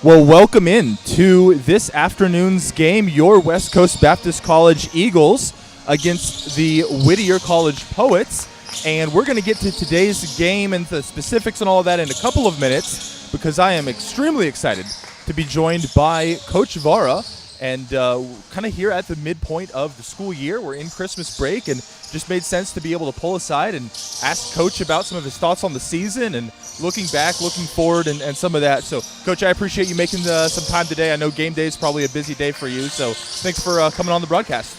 Well, welcome in to this afternoon's game, your West Coast Baptist College Eagles against the Whittier College Poets. And we're going to get to today's game and the specifics and all of that in a couple of minutes because I am extremely excited to be joined by Coach Vara. And kind of here at the midpoint of the school year, we're in Christmas break, and just made sense to be able to pull aside and ask Coach about some of his thoughts on the season and looking back, looking forward, and some of that. So, Coach, I appreciate you making some time today. I know game day is probably a busy day for you, so thanks for coming on the broadcast.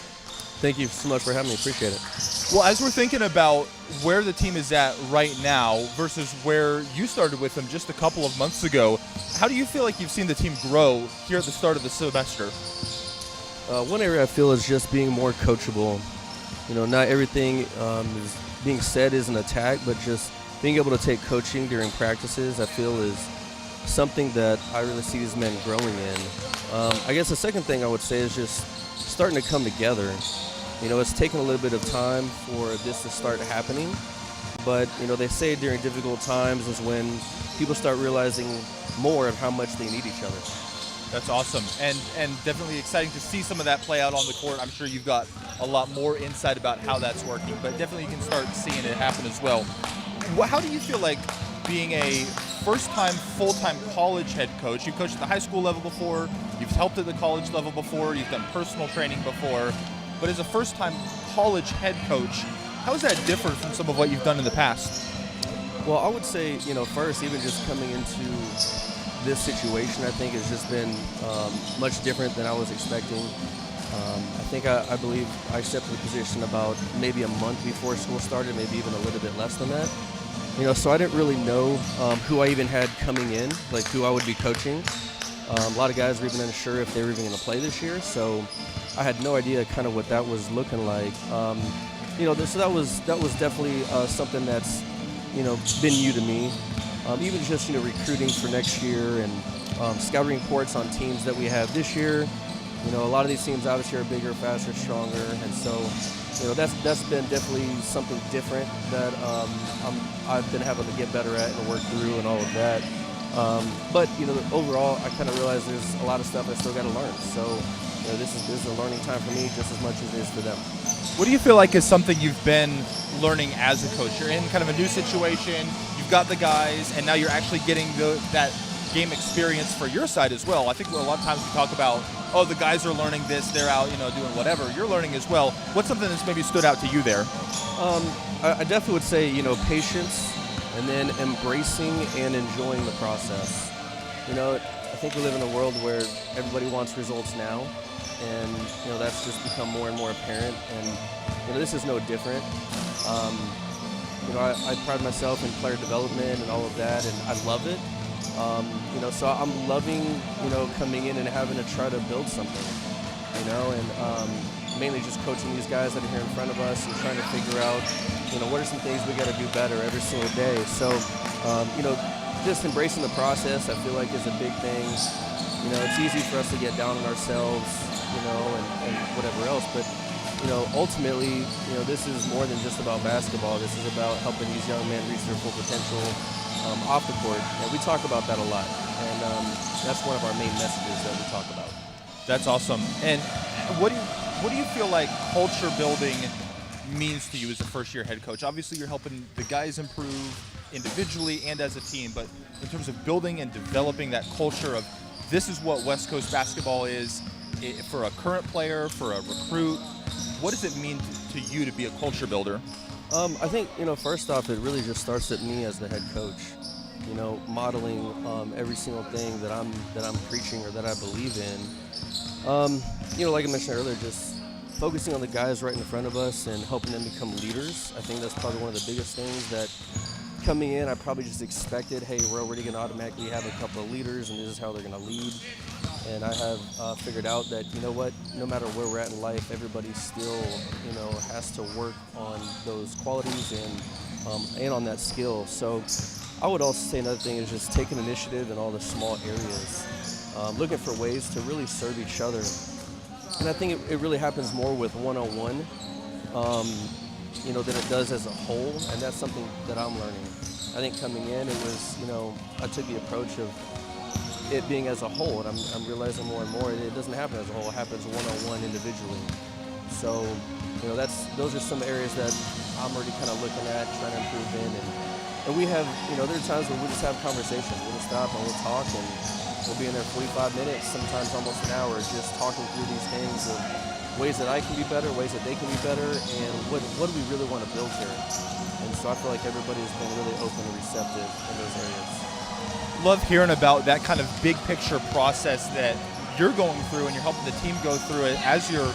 Thank you so much for having me. Appreciate it. Well, as we're thinking about where the team is at right now versus where you started with them just a couple of months ago, how do you feel like you've seen the team grow here at the start of the semester? One area I feel is just being more coachable. You know, not everything is being said is an attack, but just being able to take coaching during practices, I feel is something that I really see these men growing in. I guess the second thing I would say is just starting to come together. You know, it's taken a little bit of time for this to start happening, but, you know, they say during difficult times is when people start realizing more of how much they need each other. That's awesome, and definitely exciting to see some of that play out on the court. I'm sure you've got a lot more insight about how that's working, but definitely you can start seeing it happen as well. How do you feel like being a first-time, full-time college head coach? You've coached at the high school level before, you've helped at the college level before, you've done personal training before, but as a first-time college head coach, how is that different from some of what you've done in the past? Well, I would say, you know, first, even just coming into this situation, I think, has just been much different than I was expecting. I believe I accepted the position about maybe a month before school started, maybe even a little bit less than that. You know, so I didn't really know who I even had coming in, like who I would be coaching. A lot of guys were even unsure if they were even going to play this year, so I had no idea kind of what that was looking like. You know, so that was definitely something that's, you know, been new to me. Even just, you know, recruiting for next year and scouting reports on teams that we have this year. You know, a lot of these teams obviously are bigger, faster, stronger, and so, you know, that's been definitely something different that I've been having to get better at and work through and all of that. But, you know, overall, I kind of realize there's a lot of stuff I still got to learn. So, you know, this is a learning time for me just as much as it is for them. What do you feel like is something you've been learning as a coach? You're in kind of a new situation, you've got the guys, and now you're actually getting that game experience for your side as well. I think a lot of times we talk about, oh, the guys are learning this, they're out, you know, doing whatever. You're learning as well. What's something that's maybe stood out to you there? I definitely would say, you know, patience and then embracing and enjoying the process. You know, I think we live in a world where everybody wants results now, and, you know, that's just become more and more apparent, and, you know, this is no different. You know, I pride myself in player development and all of that, and I love it. You know, so I'm loving, you know, coming in and having to try to build something, you know, and mainly just coaching these guys that are here in front of us and trying to figure out, you know, what are some things we got to do better every single day. So, you know, just embracing the process, I feel like, is a big thing. You know, it's easy for us to get down on ourselves, you know, and whatever else, but, you know, ultimately, you know, this is more than just about basketball. This is about helping these young men reach their full potential off the court, and we talk about that a lot, and that's one of our main messages that we talk about. That's awesome. And what do you feel like culture building means to you as a first-year head coach? Obviously, you're helping the guys improve individually and as a team, but in terms of building and developing that culture of this is what West Coast basketball is for a current player, for a recruit, what does it mean to you to be a culture builder? I think, you know, first off, it really just starts at me as the head coach. You know, modeling every single thing that I'm preaching or that I believe in. You know, like I mentioned earlier, just focusing on the guys right in front of us and helping them become leaders. I think that's probably one of the biggest things that coming in, I probably just expected, hey, we're already going to automatically have a couple of leaders and this is how they're going to lead. And I have figured out that, you know what, no matter where we're at in life, everybody still, you know, has to work on those qualities and on that skill. So I would also say another thing is just taking initiative in all the small areas, looking for ways to really serve each other. And I think it really happens more with one-on-one, you know, than it does as a whole, and that's something that I'm learning. I think coming in, it was, you know, I took the approach of it being as a whole, and I'm realizing more and more it doesn't happen as a whole. It happens one-on-one individually. So, those are some areas that I'm already kind of looking at, trying to improve in. And we have, there are times where we'll just have conversations. We'll just stop and we'll talk, and we'll be in there 45 minutes, sometimes almost an hour, just talking through these things of ways that I can be better, ways that they can be better, and what do we really want to build here. And so I feel like everybody has been really open and receptive in those areas. Love hearing about that kind of big picture process that you're going through, and you're helping the team go through it as you're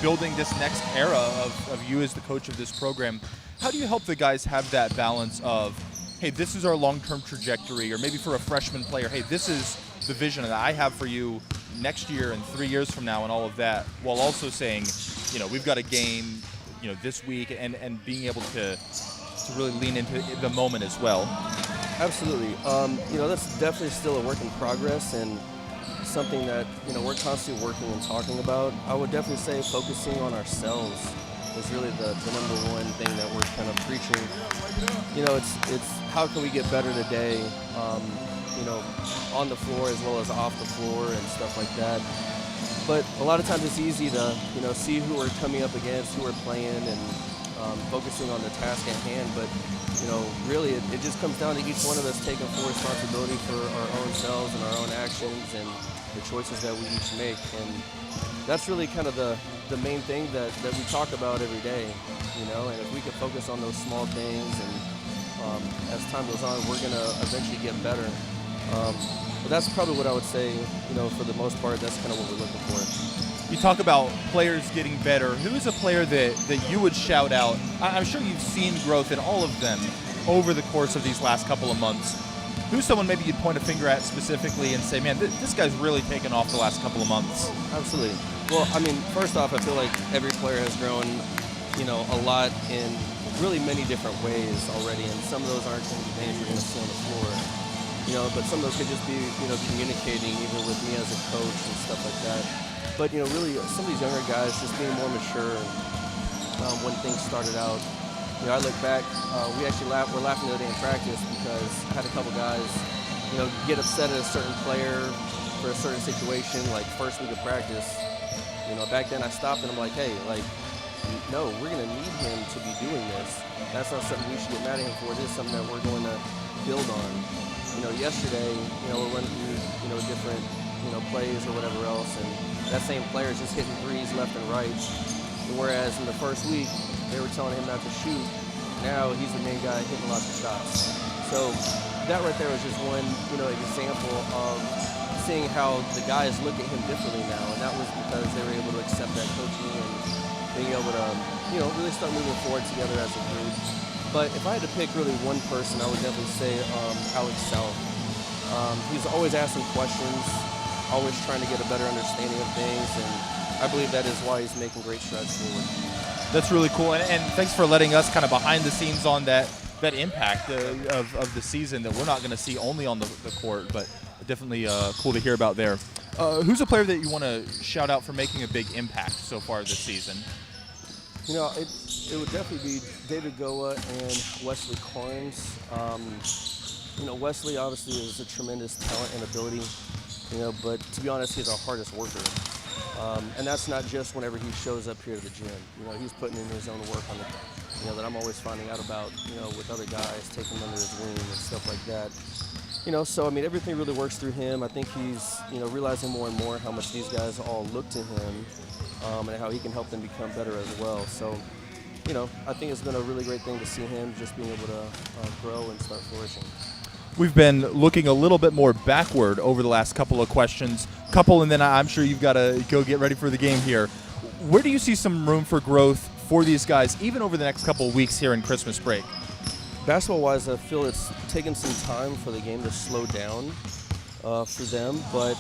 building this next era of you as the coach of this program. How do you help the guys have that balance of, hey, this is our long-term trajectory, or maybe for a freshman player, hey, this is the vision that I have for you next year and 3 years from now and all of that, while also saying, we've got a game, this week, and being able to really lean into the moment as well? Absolutely. That's definitely still a work in progress, and something that, we're constantly working and talking about. I would definitely say focusing on ourselves is really the number one thing that we're kind of preaching. It's how can we get better today, on the floor as well as off the floor and stuff like that. But a lot of times it's easy to, see who we're coming up against, who we're playing, and focusing on the task at hand. But, really it just comes down to each one of us taking full responsibility for our own selves and our own actions and the choices that we each make. And that's really kind of the main thing that we talk about every day, and if we can focus on those small things, and as time goes on, we're going to eventually get better. But that's probably what I would say, for the most part, that's kind of what we're looking for. You talk about players getting better. Who is a player that you would shout out? I'm sure you've seen growth in all of them over the course of these last couple of months. Who's someone maybe you'd point a finger at specifically and say, man, this guy's really taken off the last couple of months? Absolutely. Well, first off, I feel like every player has grown, a lot in really many different ways already, and some of those aren't going to be things you're going to see on the floor. But some of those could just be, communicating even with me as a coach and stuff like that. But, really some of these younger guys just being more mature when things started out. I look back, we actually were laughing the other day in practice because I had a couple guys, get upset at a certain player for a certain situation, like first week of practice. Back then I stopped and I'm like, hey, no, we're going to need him to be doing this. That's not something we should get mad at him for. This is something that we're going to build on. Yesterday, we're running through, different, plays or whatever else, and that same player is just hitting threes left and right. Whereas in the first week, they were telling him not to shoot. Now he's the main guy hitting lots of shots. So that right there was just one, example of seeing how the guys look at him differently now, and that was because they were able to accept that coaching and being able to, really start moving forward together as a group. But if I had to pick really one person, I would definitely say Alex South. He's always asking questions, always trying to get a better understanding of things, and I believe that is why he's making great strides forward. That's really cool, and thanks for letting us kind of behind the scenes on that impact of the season that we're not going to see only on the court, but definitely cool to hear about there. Who's a player that you want to shout out for making a big impact so far this season? It would definitely be David Goa and Wesley Corns. Wesley obviously is a tremendous talent and ability, but to be honest, he's our hardest worker. And that's not just whenever he shows up here to the gym. He's putting in his own work on the, that I'm always finding out about, with other guys, taking them under his wing and stuff like that. So everything really works through him. I think he's, realizing more and more how much these guys all look to him, and how he can help them become better as well. So, I think it's been a really great thing to see him just being able to grow and start flourishing. We've been looking a little bit more backward over the last couple of questions. And then I'm sure you've got to go get ready for the game here. Where do you see some room for growth for these guys, even over the next couple of weeks here in Christmas break? Basketball-wise, I feel it's taken some time for the game to slow down for them. But,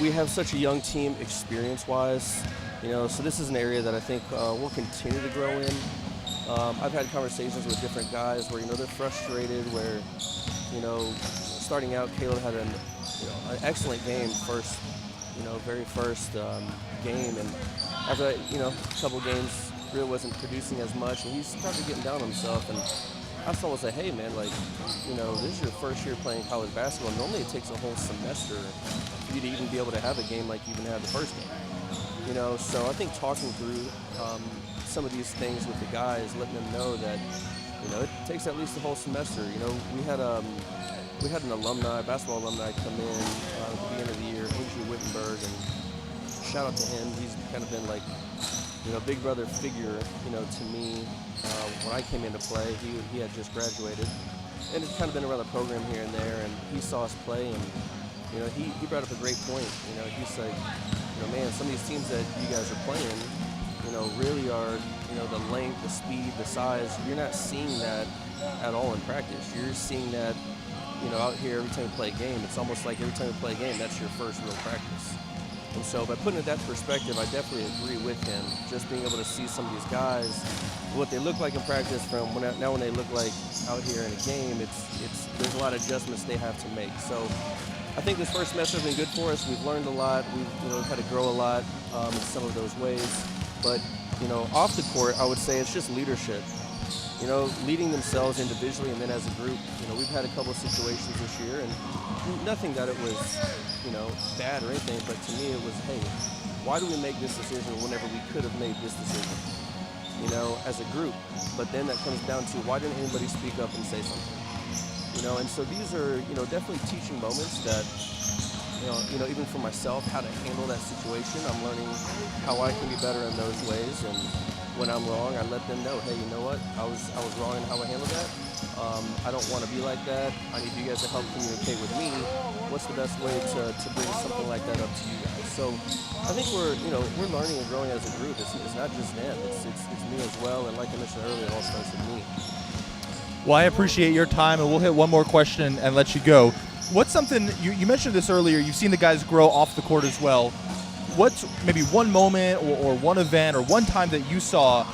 we have such a young team experience-wise, so this is an area that I think we'll continue to grow in. I've had conversations with different guys where, they're frustrated, where, starting out, Caleb had an excellent game very first game, and after that, a couple games really wasn't producing as much, and he started getting down on himself, and I someone say, hey man, like, this is your first year playing college basketball. Normally it takes a whole semester for you to even be able to have a game like you even had the first game. So I think talking through some of these things with the guys, letting them know that, it takes at least a whole semester. We had an alumni, basketball alumni come in at the beginning of the year, Whittier, and shout out to him. He's kind of been like, big brother figure, to me. When I came into play, he had just graduated, and it's kind of been around the program here and there, and he saw us play, and, he brought up a great point. He's like, man, some of these teams that you guys are playing, really are, the length, the speed, the size, you're not seeing that at all in practice. You're seeing that, out here every time you play a game. It's almost like every time you play a game, that's your first real practice. And so by putting it that perspective, I definitely agree with him. Just being able to see some of these guys, what they look like in practice from now when they look like out here in a game, there's a lot of adjustments they have to make. So I think this first semester has been good for us. We've learned a lot. We've had to grow a lot in some of those ways. But off the court, I would say it's just leadership. Leading themselves individually and then as a group. We've had a couple of situations this year, and nothing that it was, bad or anything, but to me it was, hey, why do we make this decision whenever we could have made this decision, as a group? But then that comes down to, why didn't anybody speak up and say something? And so these are, definitely teaching moments that, even for myself, how to handle that situation. I'm learning how I can be better in those ways, and when I'm wrong, I let them know, hey, you know what, I was wrong in how I handled that. I don't want to be like that. I need you guys to help communicate with me. What's the best way to bring something like that up to you guys? So I think we're learning and growing as a group. It's not just them. It's me as well. And like I mentioned earlier, it all starts with me. Well, I appreciate your time, and we'll hit one more question and let you go. What's something, you mentioned this earlier, you've seen the guys grow off the court as well. What's maybe one moment or one event or one time that you saw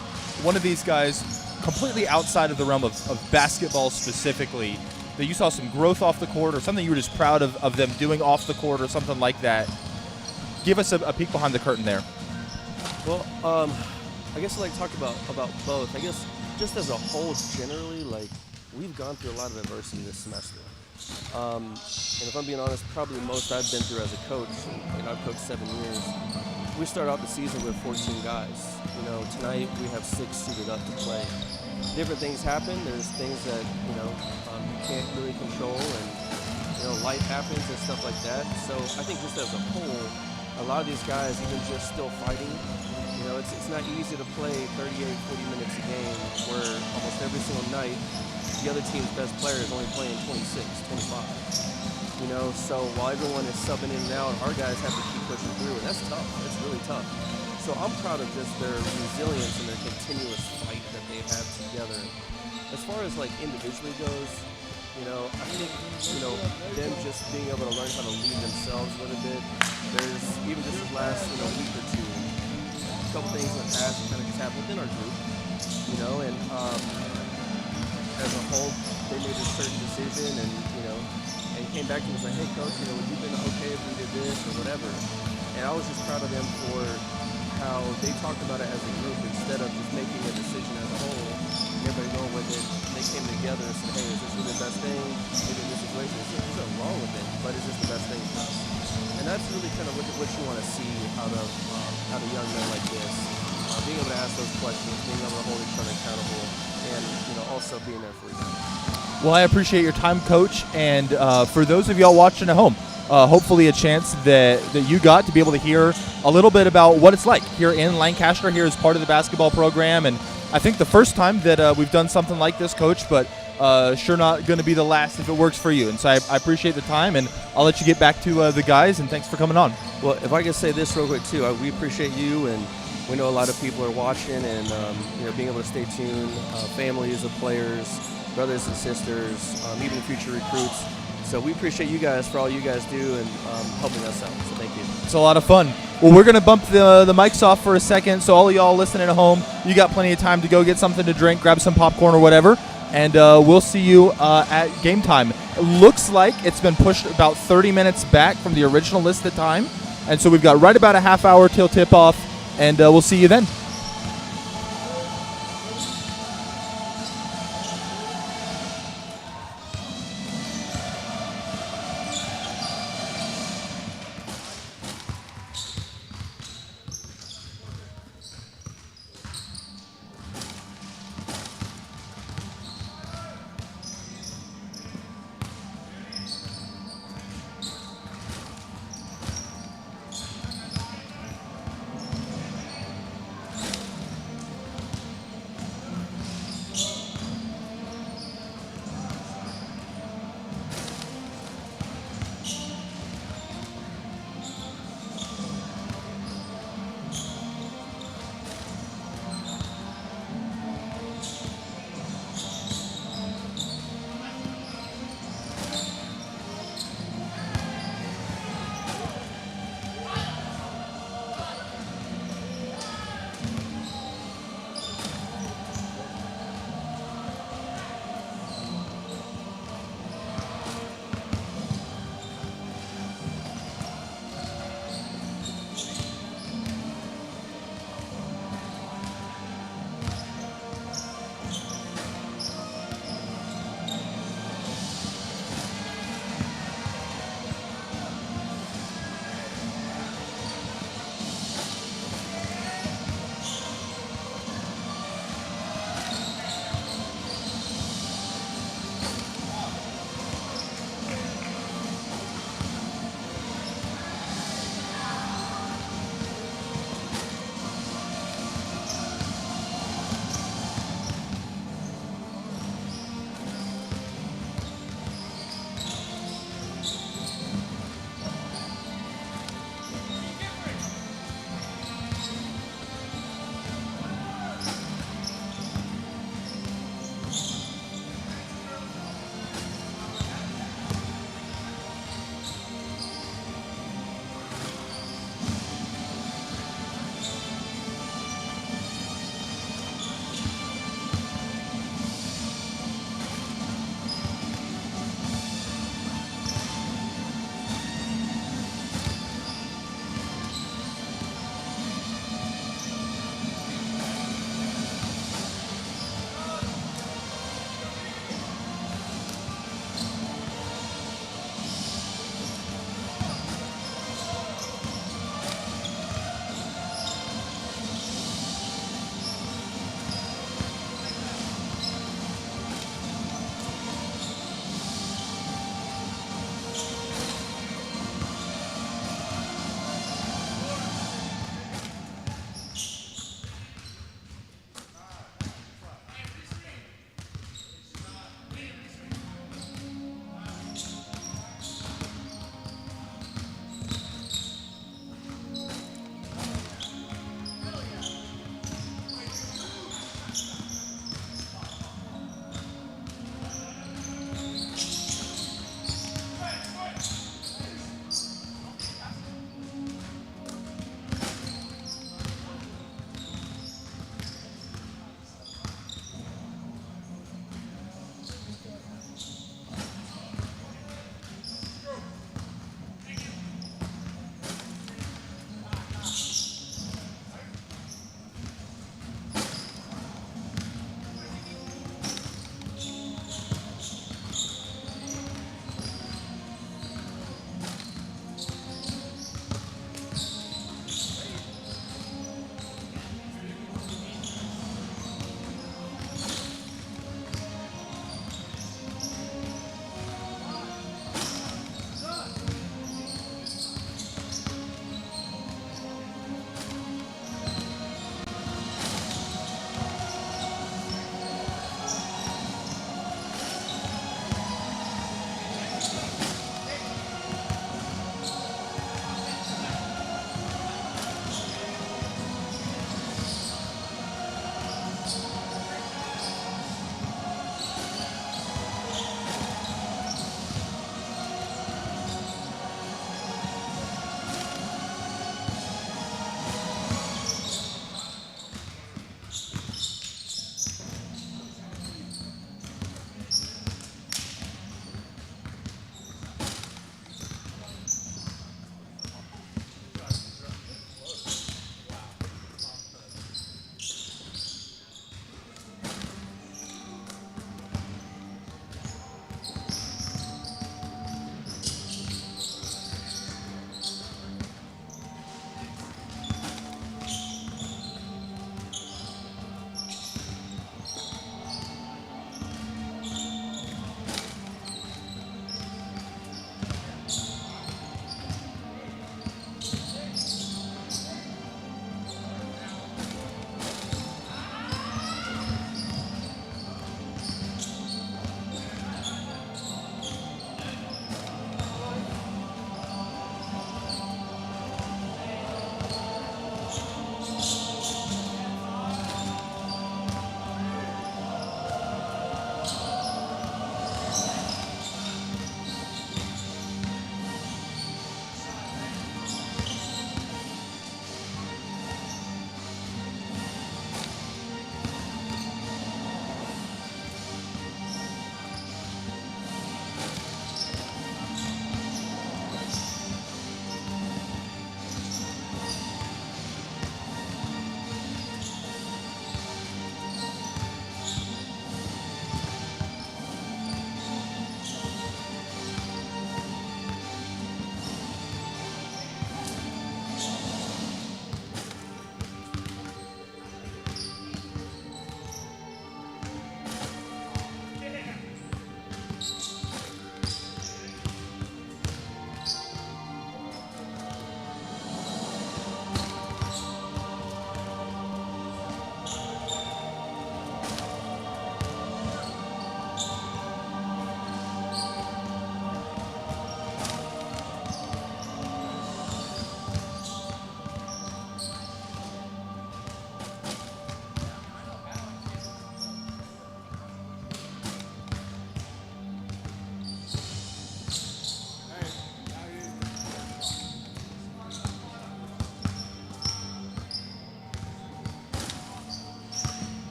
one of these guys completely outside of the realm of basketball specifically, that you saw some growth off the court or something you were just proud of them doing off the court or something like that? Give us a peek behind the curtain there. Well, I guess I'd like to talk about both. I guess just as a whole, generally, like, we've gone through a lot of adversity this semester. And if I'm being honest, probably the most I've been through as a coach, and I've coached 7 years. We started out the season with 14 guys. Tonight we have 6 suited up to play. Different things happen. There's things that, you can't really control, and, life happens and stuff like that. So I think just as a whole, a lot of these guys, even just still fighting, it's not easy to play 38, 40 minutes a game where almost every single night the other team's best player is only playing 26, 25. So while everyone is subbing in and out, our guys have to keep pushing through, and that's tough. It's really tough. So I'm proud of just their resilience and their continuous fight that they've had together. As far as like individually goes, I think, them just being able to learn how to lead themselves a little bit. There's even just this last, week or two, a couple things in the past that kind of just happened within our group, and as a whole, they made a certain decision and came back to me and was like, hey coach, would you been okay if we did this or whatever? And I was just proud of them for how they talked about it as a group instead of just making a decision as a whole, everybody going with it. They came together and said, hey, is this really the best thing? Maybe in this situation, there's nothing wrong with it, but is this the best thing for us? And that's really kind of what you want to see out of young men like this. Being able to ask those questions, being able to hold each other accountable, and also being there for each other. Well, I appreciate your time, Coach, and for those of y'all watching at home, hopefully a chance that you got to be able to hear a little bit about what it's like here in Lancaster, here as part of the basketball program. And I think the first time that we've done something like this, Coach, but sure not going to be the last if it works for you. And so I appreciate the time, and I'll let you get back to the guys, and thanks for coming on. Well, if I could say this real quick, too, we appreciate you, and we know a lot of people are watching, and being able to stay tuned, families of players, brothers and sisters, even future recruits. So we appreciate you guys for all you guys do and helping us out. So thank you. It's a lot of fun. Well, we're going to bump the mics off for a second. So all of y'all listening at home, you got plenty of time to go get something to drink, grab some popcorn or whatever. And we'll see you at game time. It looks like it's been pushed about 30 minutes back from the original listed time. And so we've got right about a half hour till tip-off. And we'll see you then.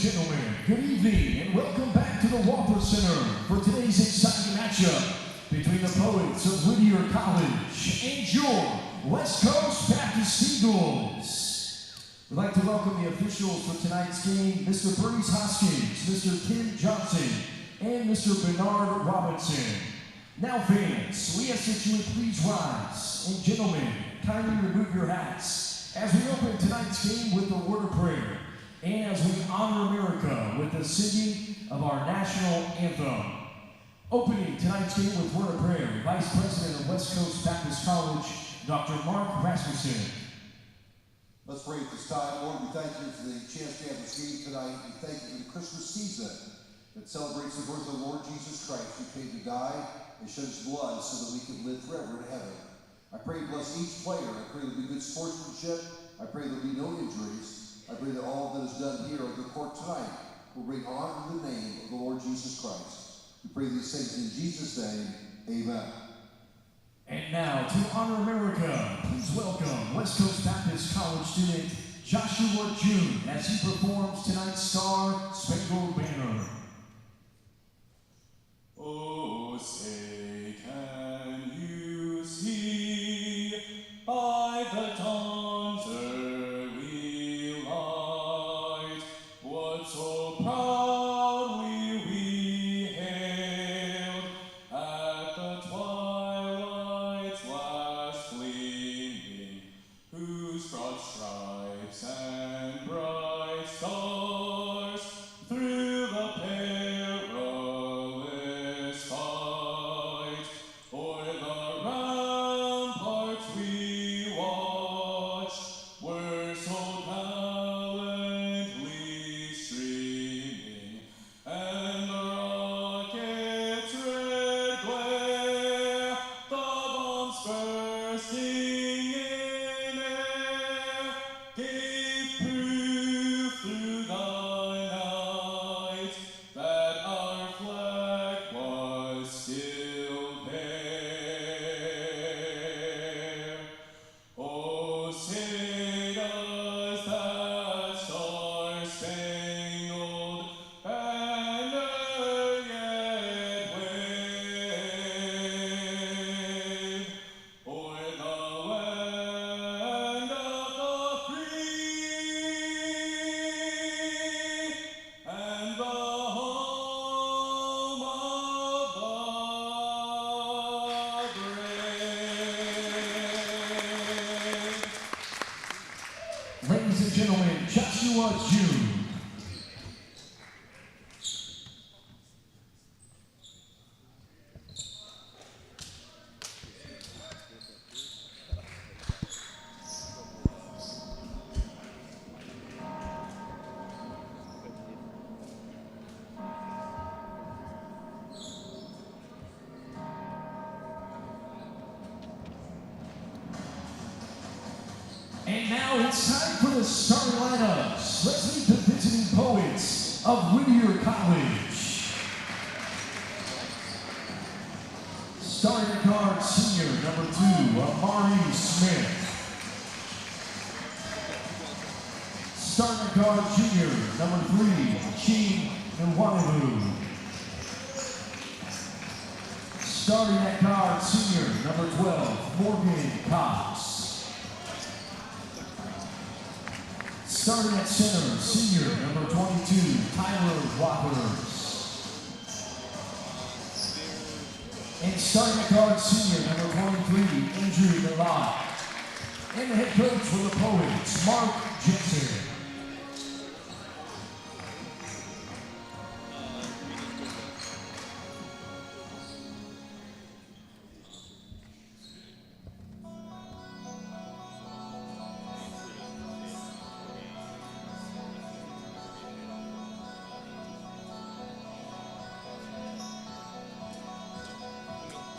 gentlemen, good evening and welcome back to the Walker Center for today's exciting matchup between the Poets of Whittier College and your West Coast Baptist Eagles. We'd like to welcome the officials for tonight's game, Mr. Bruce Hoskins, Mr. Tim Johnson, and Mr. Bernard Robinson. Now fans, we ask that you would please rise, and gentlemen, kindly remove your hats as we open tonight's game with a word of prayer. And as we honor America with the singing of our national anthem. Opening tonight's game with word of prayer, Vice President of West Coast Baptist College, Dr. Mark Rasmussen. Let's pray at this time. Lord, we thank you for the chance to have this game tonight. We thank you for the Christmas season that celebrates the birth of the Lord Jesus Christ, who came to die and shed his blood so that we can live forever in heaven. I pray you bless each player. I pray there'll be good sportsmanship. I pray there'll be no injuries. I pray that all that is done here on the court tonight will bring honor to the name of the Lord Jesus Christ. We pray these things in Jesus' name. Amen. And now, to honor America, please welcome West Coast Baptist College student Joshua June as he performs tonight's Star Spangled Banner. Oh, say, can you see by the dawn's early light what so proudly we hailed at the twilight's last gleaming, whose broad stripes and bright stars through the perilous fight o'er the ramparts we watched were so gallantly streaming, and the rocket's red glare, the bombs bursting in air, gave proof through the night that our flag was still there. Oh, say does that star-spangled banner yet wave o'er the land of the free and the home of the brave. Ladies and gentlemen, Joshua June. And now it's time for the starting lineups. Let's meet the visiting Poets of Whittier College. Starting at guard, senior, number 2, Amari Smith. Starting at guard, junior, number 3, Gene Nwanibu. Starting at guard, senior, number 12, Morgan Cox. Starting at center, senior, number 22, Tyler Waters. And starting at guard, senior, number 23, Andrew Milot. And the head coach for the Poets, Mark Jensen.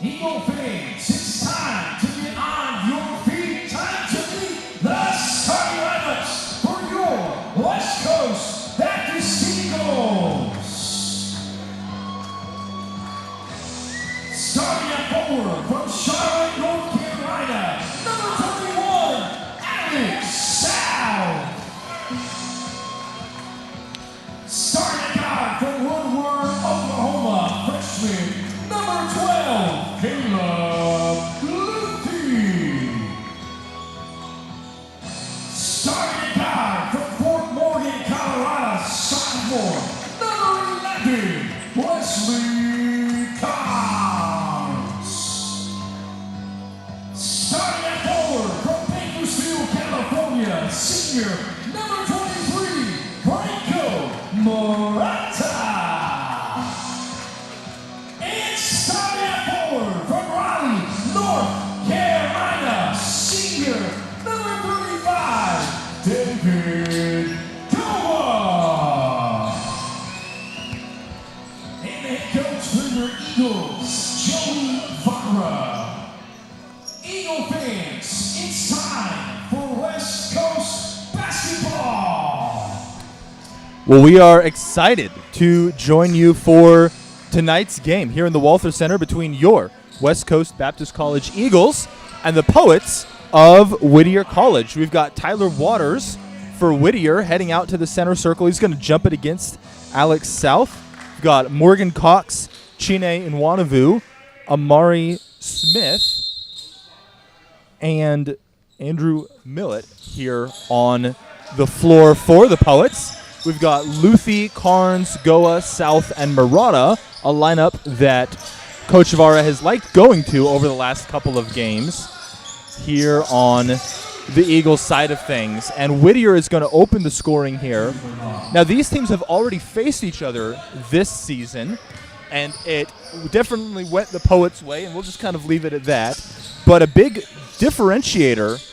Eagle fans, it's time to get on your feet. Time to meet the starting lineups for your West Coast Baptist Eagles. Starting at forward from Charlotte, North Carolina, number 21, Alex South. Wesley Carnes. Starting at forward from Bakersfield, California, senior number 23, Franco Morata. And starting at forward from Raleigh, North Carolina, senior number 35, David Goa. And the head coach for your Eagles, Joey Vara. Eagle fans, it's time for West Coast basketball. Well, we are excited to join you for tonight's game here in the Walther Center between your West Coast Baptist College Eagles and the Poets of Whittier College. We've got Tyler Waters for Whittier heading out to the center circle. He's going to jump it against Alex South. We've got Morgan Cox, Chine Nwanavu, Amari Smith, and Andrew Millett here on the floor for the Poets. We've got Luthi, Carnes, Goa, South, and Murata, a lineup that Coach Vara has liked going to over the last couple of games here on the Eagles side of things. And Whittier is going to open the scoring here. Now, these teams have already faced each other this season, and it definitely went the Poets' way, and we'll just kind of leave it at that. But a big differentiator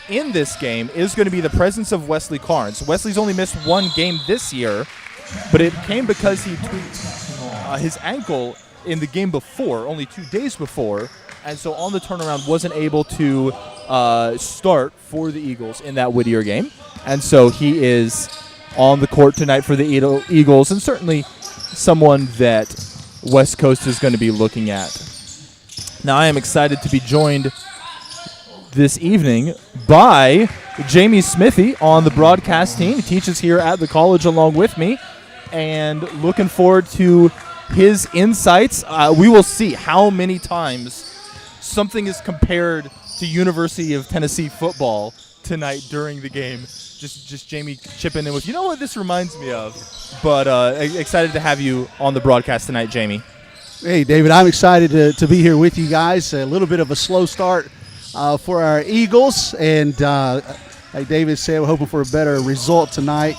in this game is going to be the presence of Wesley Carnes. Wesley's only missed one game this year, but it came because he tweaked his ankle in the game before, only 2 days before, and so on the turnaround wasn't able to start for the Eagles in that Whittier game. And so he is on the court tonight for the Eagles, and certainly someone that West Coast is going to be looking at. Now, I am excited to be joined this evening by Jamie Smithy on the broadcast team. He teaches here at the college along with me, and looking forward to his insights. We will see how many times something is compared to University of Tennessee football tonight during the game. Just Jamie chipping in with, you know what this reminds me of. But excited to have you on the broadcast tonight, Jamie. Hey, David, I'm excited to be here with you guys. A little bit of a slow start for our Eagles, and like David said, we're hoping for a better result tonight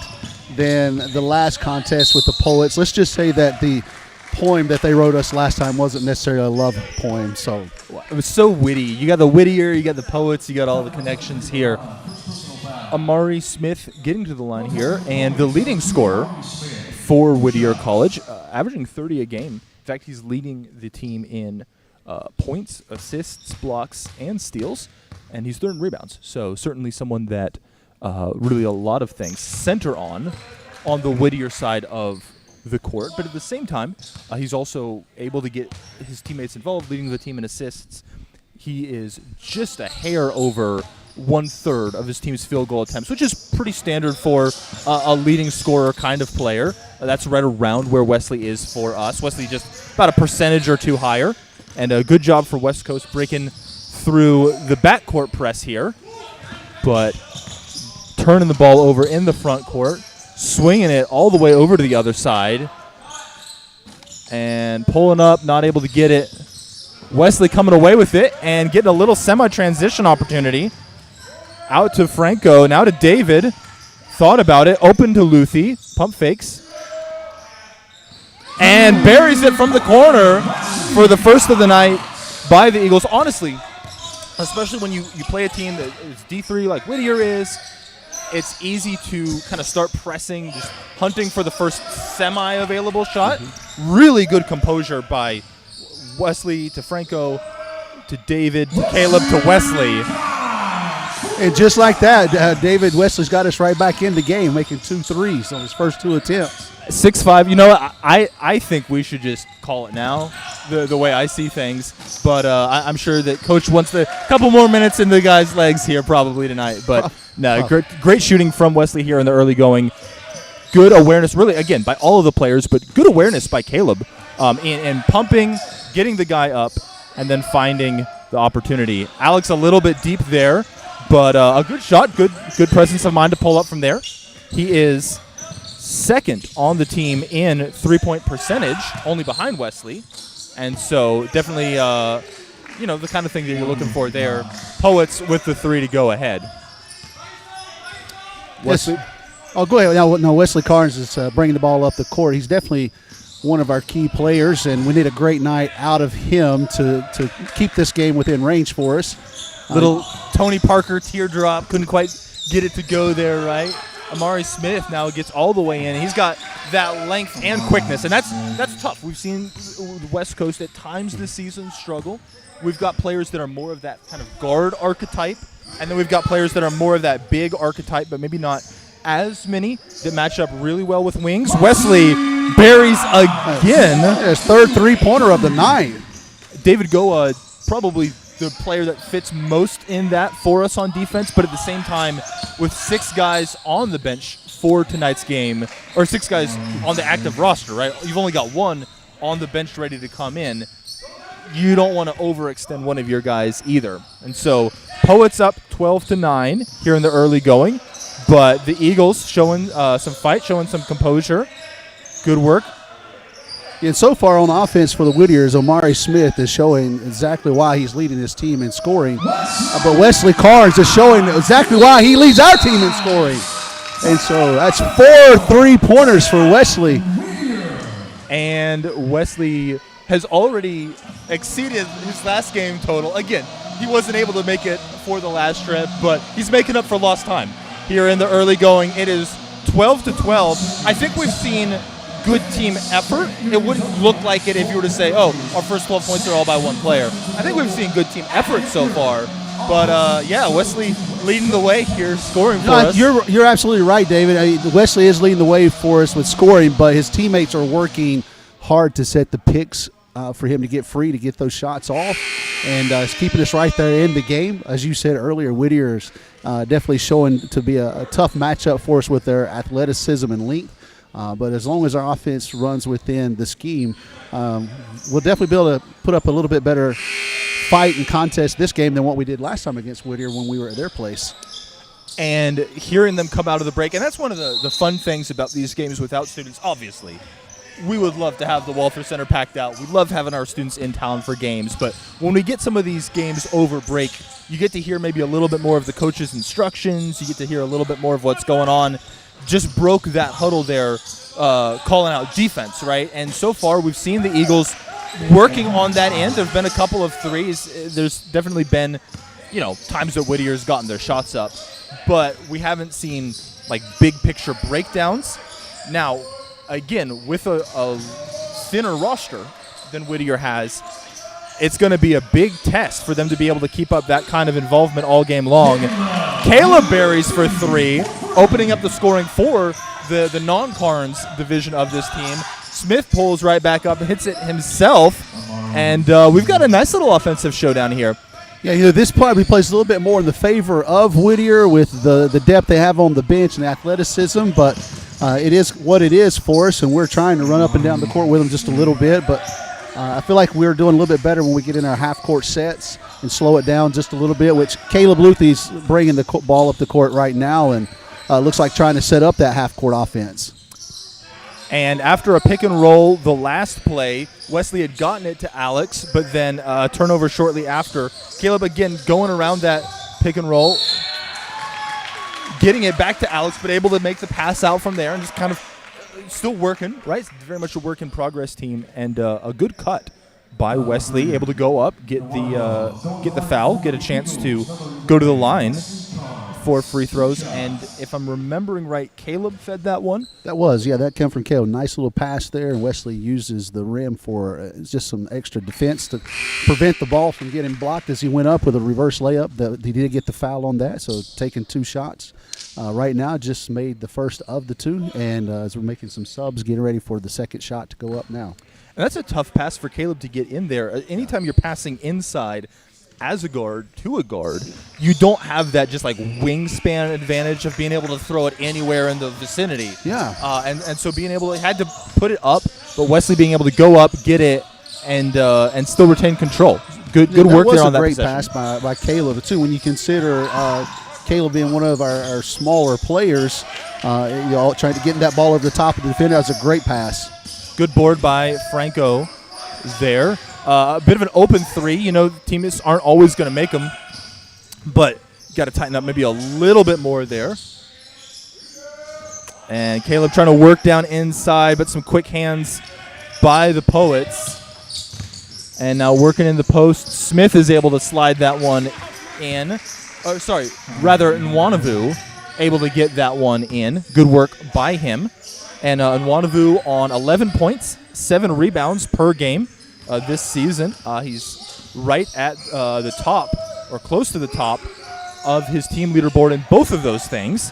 than the last contest with the Poets. Let's just say that the poem that they wrote us last time wasn't necessarily a love poem. So it was so witty. You got the Whittier, you got the Poets, you got all the connections here. Amari Smith getting to the line here, and the leading scorer for Whittier College, averaging 30 a game. In fact, he's leading the team in points, assists, blocks, and steals, and he's third in rebounds. So certainly someone that really a lot of things center on the Whittier side of the court. But at the same time, he's also able to get his teammates involved, leading the team in assists. He is just a hair over 1/3 of his team's field goal attempts, which is pretty standard for a leading scorer kind of player. That's right around where Wesley is for us. Wesley just about a percentage or two higher. And a good job for West Coast breaking through the backcourt press here. But turning the ball over in the front court, swinging it all the way over to the other side. And pulling up, not able to get it. Wesley coming away with it and getting a little semi-transition opportunity. Out to Franco, now to David. Thought about it, open to Luthi, pump fakes. And buries it from the corner for the first of the night by the Eagles. Honestly, especially when you play a team that is D3 like Whittier is, it's easy to kind of start pressing, just hunting for the first semi-available shot. Really good composure by Wesley to Franco to David to Caleb to Wesley. And just like that, David Wesley's got us right back in the game, making 2 threes on his first 2 attempts. 6'5", you know what? I think we should just call it now, the way I see things. But I'm sure that Coach wants a couple more minutes in the guy's legs here probably tonight. But no, great shooting from Wesley here in the early going. Good awareness, really, again, by all of the players, but good awareness by Caleb in pumping, getting the guy up, and then finding the opportunity. Alex a little bit deep there, but a good shot, good presence of mind to pull up from there. He is second on the team in three-point percentage, only behind Wesley. And so definitely, the kind of thing that you're looking for there. Poets with the 3 to go ahead. Wesley? Oh, go ahead. No, Wesley Carnes is bringing the ball up the court. He's definitely one of our key players, and we need a great night out of him to keep this game within range for us. Little Tony Parker teardrop, couldn't quite get it to go there, right? Amari Smith now gets all the way in. He's got that length and quickness, and that's tough. We've seen the West Coast at times this season struggle. We've got players that are more of that kind of guard archetype, and then we've got players that are more of that big archetype, but maybe not as many, that match up really well with wings. Wesley buries again. His third three-pointer of the night. David Goa, probably the player that fits most in that for us on defense, but at the same time, with 6 guys on the bench for tonight's game, or 6 guys on the active roster, right? You've only got 1 on the bench ready to come in. You don't want to overextend one of your guys either. And so Poets up 12-9 here in the early going, but the Eagles showing some fight, showing some composure. Good work. And so far on offense for the Whittiers, Omari Smith is showing exactly why he's leading his team in scoring. But Wesley Carnes is showing exactly why he leads our team in scoring. And so that's 4 3-pointers for Wesley. And Wesley has already exceeded his last game total. Again, he wasn't able to make it for the last trip, but he's making up for lost time here in the early going. It is 12-12. I think we've seen good team effort. It wouldn't look like it if you were to say, oh, our first 12 points are all by one player. I think we've seen good team effort so far. But, Wesley leading the way here, scoring for us. You're absolutely right, David. Wesley is leading the way for us with scoring, but his teammates are working hard to set the picks for him to get free, to get those shots off, and it's keeping us right there in the game. As you said earlier, Whittier's definitely showing to be a tough matchup for us with their athleticism and length. But as long as our offense runs within the scheme, we'll definitely be able to put up a little bit better fight and contest this game than what we did last time against Whittier when we were at their place. And hearing them come out of the break, and that's one of the fun things about these games without students, obviously. We would love to have the Walther Center packed out. We love having our students in town for games. But when we get some of these games over break, you get to hear maybe a little bit more of the coach's instructions. You get to hear a little bit more of what's going on. Just broke that huddle there, calling out defense, right? And so far, we've seen the Eagles working on that end. There have been a couple of threes. There's definitely been, times that Whittier's gotten their shots up. But we haven't seen, big picture breakdowns. Now, again, with a thinner roster than Whittier has, it's going to be a big test for them to be able to keep up that kind of involvement all game long. Caleb buries for 3, opening up the scoring for the non-Carnes division of this team. Smith pulls right back up and hits it himself, and we've got a nice little offensive showdown here. Yeah, this probably plays a little bit more in the favor of Whittier with the depth they have on the bench and athleticism, but it is what it is for us, and we're trying to run up and down the court with them just a little bit, but I feel like we're doing a little bit better when we get in our half-court sets and slow it down just a little bit, which Caleb Luthie's bringing the ball up the court right now and looks like trying to set up that half-court offense. And after a pick and roll, the last play, Wesley had gotten it to Alex, but then turnover shortly after. Caleb again going around that pick and roll, getting it back to Alex, but able to make the pass out from there and just kind of still working, right? It's very much a work in progress team, and a good cut by Wesley, able to go up, get the foul, get a chance to go to the line for free throws. And if I'm remembering right, Caleb fed that one. That came from Caleb. Nice little pass there, and Wesley uses the rim for just some extra defense to prevent the ball from getting blocked as he went up with a reverse layup. He did get the foul on that, so taking 2 shots. Right now, just made the first of the 2, and as we're making some subs, getting ready for the second shot to go up now. And that's a tough pass for Caleb to get in there. Anytime you're passing inside as a guard to a guard, you don't have that just wingspan advantage of being able to throw it anywhere in the vicinity. Yeah. And so being able to, had to put it up, but Wesley being able to go up, get it, and still retain control. Good work there on that possession. That was a great pass by Caleb, too, when you consider Caleb being one of our smaller players, trying to get that ball over the top of the defender. That was a great pass. Good board by Franco there. A bit of an open three. Teammates aren't always going to make them, but got to tighten up maybe a little bit more there. And Caleb trying to work down inside, but some quick hands by the Poets. And now working in the post, Smith is able to slide that one in. Nwanavu able to get that one in. Good work by him. And Nwanavu on 11 points, 7 rebounds per game this season. He's right at the top, or close to the top, of his team leaderboard in both of those things.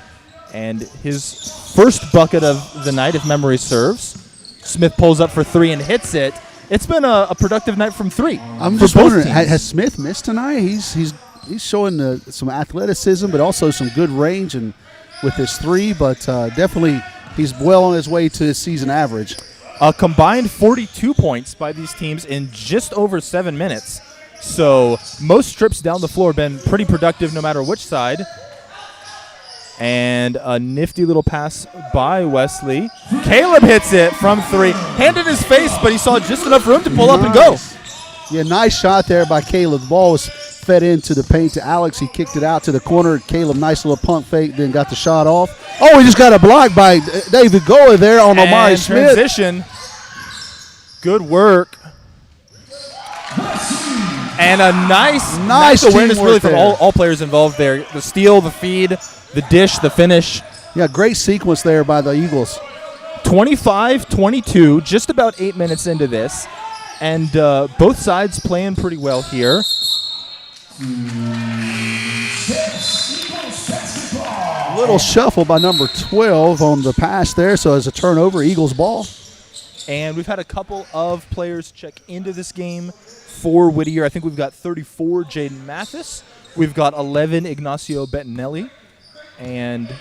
And his first bucket of the night, if memory serves, Smith pulls up for 3 and hits it. It's been a productive night from 3. I'm just wondering, has Smith missed tonight? He's showing some athleticism, but also some good range and with his 3. But definitely, he's well on his way to his season average. A combined 42 points by these teams in just over 7 minutes. So most trips down the floor have been pretty productive no matter which side. And a nifty little pass by Wesley. Caleb hits it from 3. Hand in his face, but he saw just enough room to pull up and go. Yeah, nice shot there by Caleb. The ball was fed into the paint to Alex. He kicked it out to the corner. Caleb, nice little pump fake, then got the shot off. Oh, he just got a block by David Goa there on Omari Smith. Transition. Good work. And a nice awareness really from all players involved there. The steal, the feed, the dish, the finish. Yeah, great sequence there by the Eagles. 25-22, just about 8 minutes into this. And both sides playing pretty well here. Little shuffle by number 12 on the pass there, so as a turnover, Eagles ball. And we've had a couple of players check into this game for Whittier. I think we've got 34, Jaden Mathis. We've got 11, Ignacio Bettinelli. And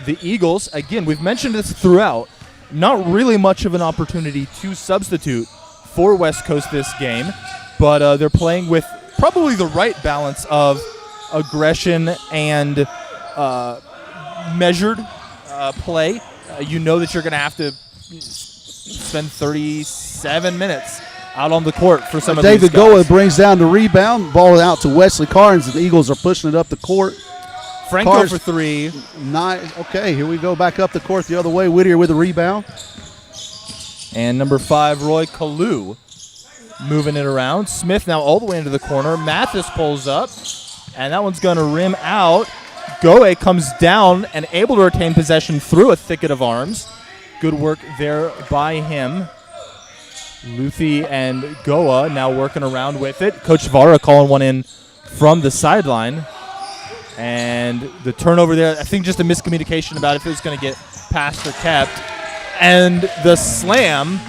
the Eagles, again, we've mentioned this throughout, not really much of an opportunity to substitute for West Coast this game, but they're playing with probably the right balance of aggression and measured play. You know that you're going to have to spend 37 minutes out on the court for some of these guys. David Goa brings down the rebound, ball out to Wesley Carnes, and the Eagles are pushing it up the court. Franco Carnes, for 3. Okay, here we go back up the court the other way. Whittier with a rebound. And number 5, Roy Kalu, moving it around. Smith now all the way into the corner. Mathis pulls up, and that one's going to rim out. Goe comes down and able to retain possession through a thicket of arms. Good work there by him. Luthi and Goa now working around with it. Coach Vara calling one in from the sideline. And the turnover there, I think just a miscommunication about if it was going to get passed or kept. And the slam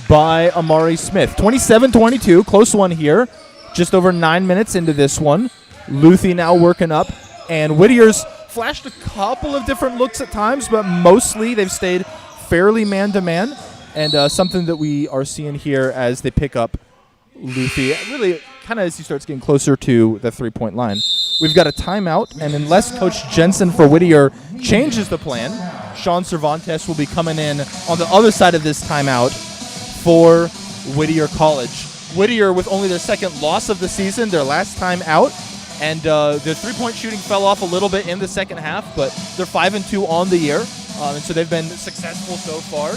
by Amari Smith. 27-22, close one here. Just over 9 minutes into this one. Luthi now working up. And Whittier's flashed a couple of different looks at times, but mostly they've stayed fairly man-to-man. And something that we are seeing here as they pick up Luthi, really kind of as he starts getting closer to the three-point line. We've got a timeout, and unless Coach Jensen for Whittier changes the plan, Sean Cervantes will be coming in on the other side of this timeout for Whittier College. Whittier with only their second loss of the season, their last time out, and their three-point shooting fell off a little bit in the second half, but they're 5-2 on the year, and so they've been successful so far.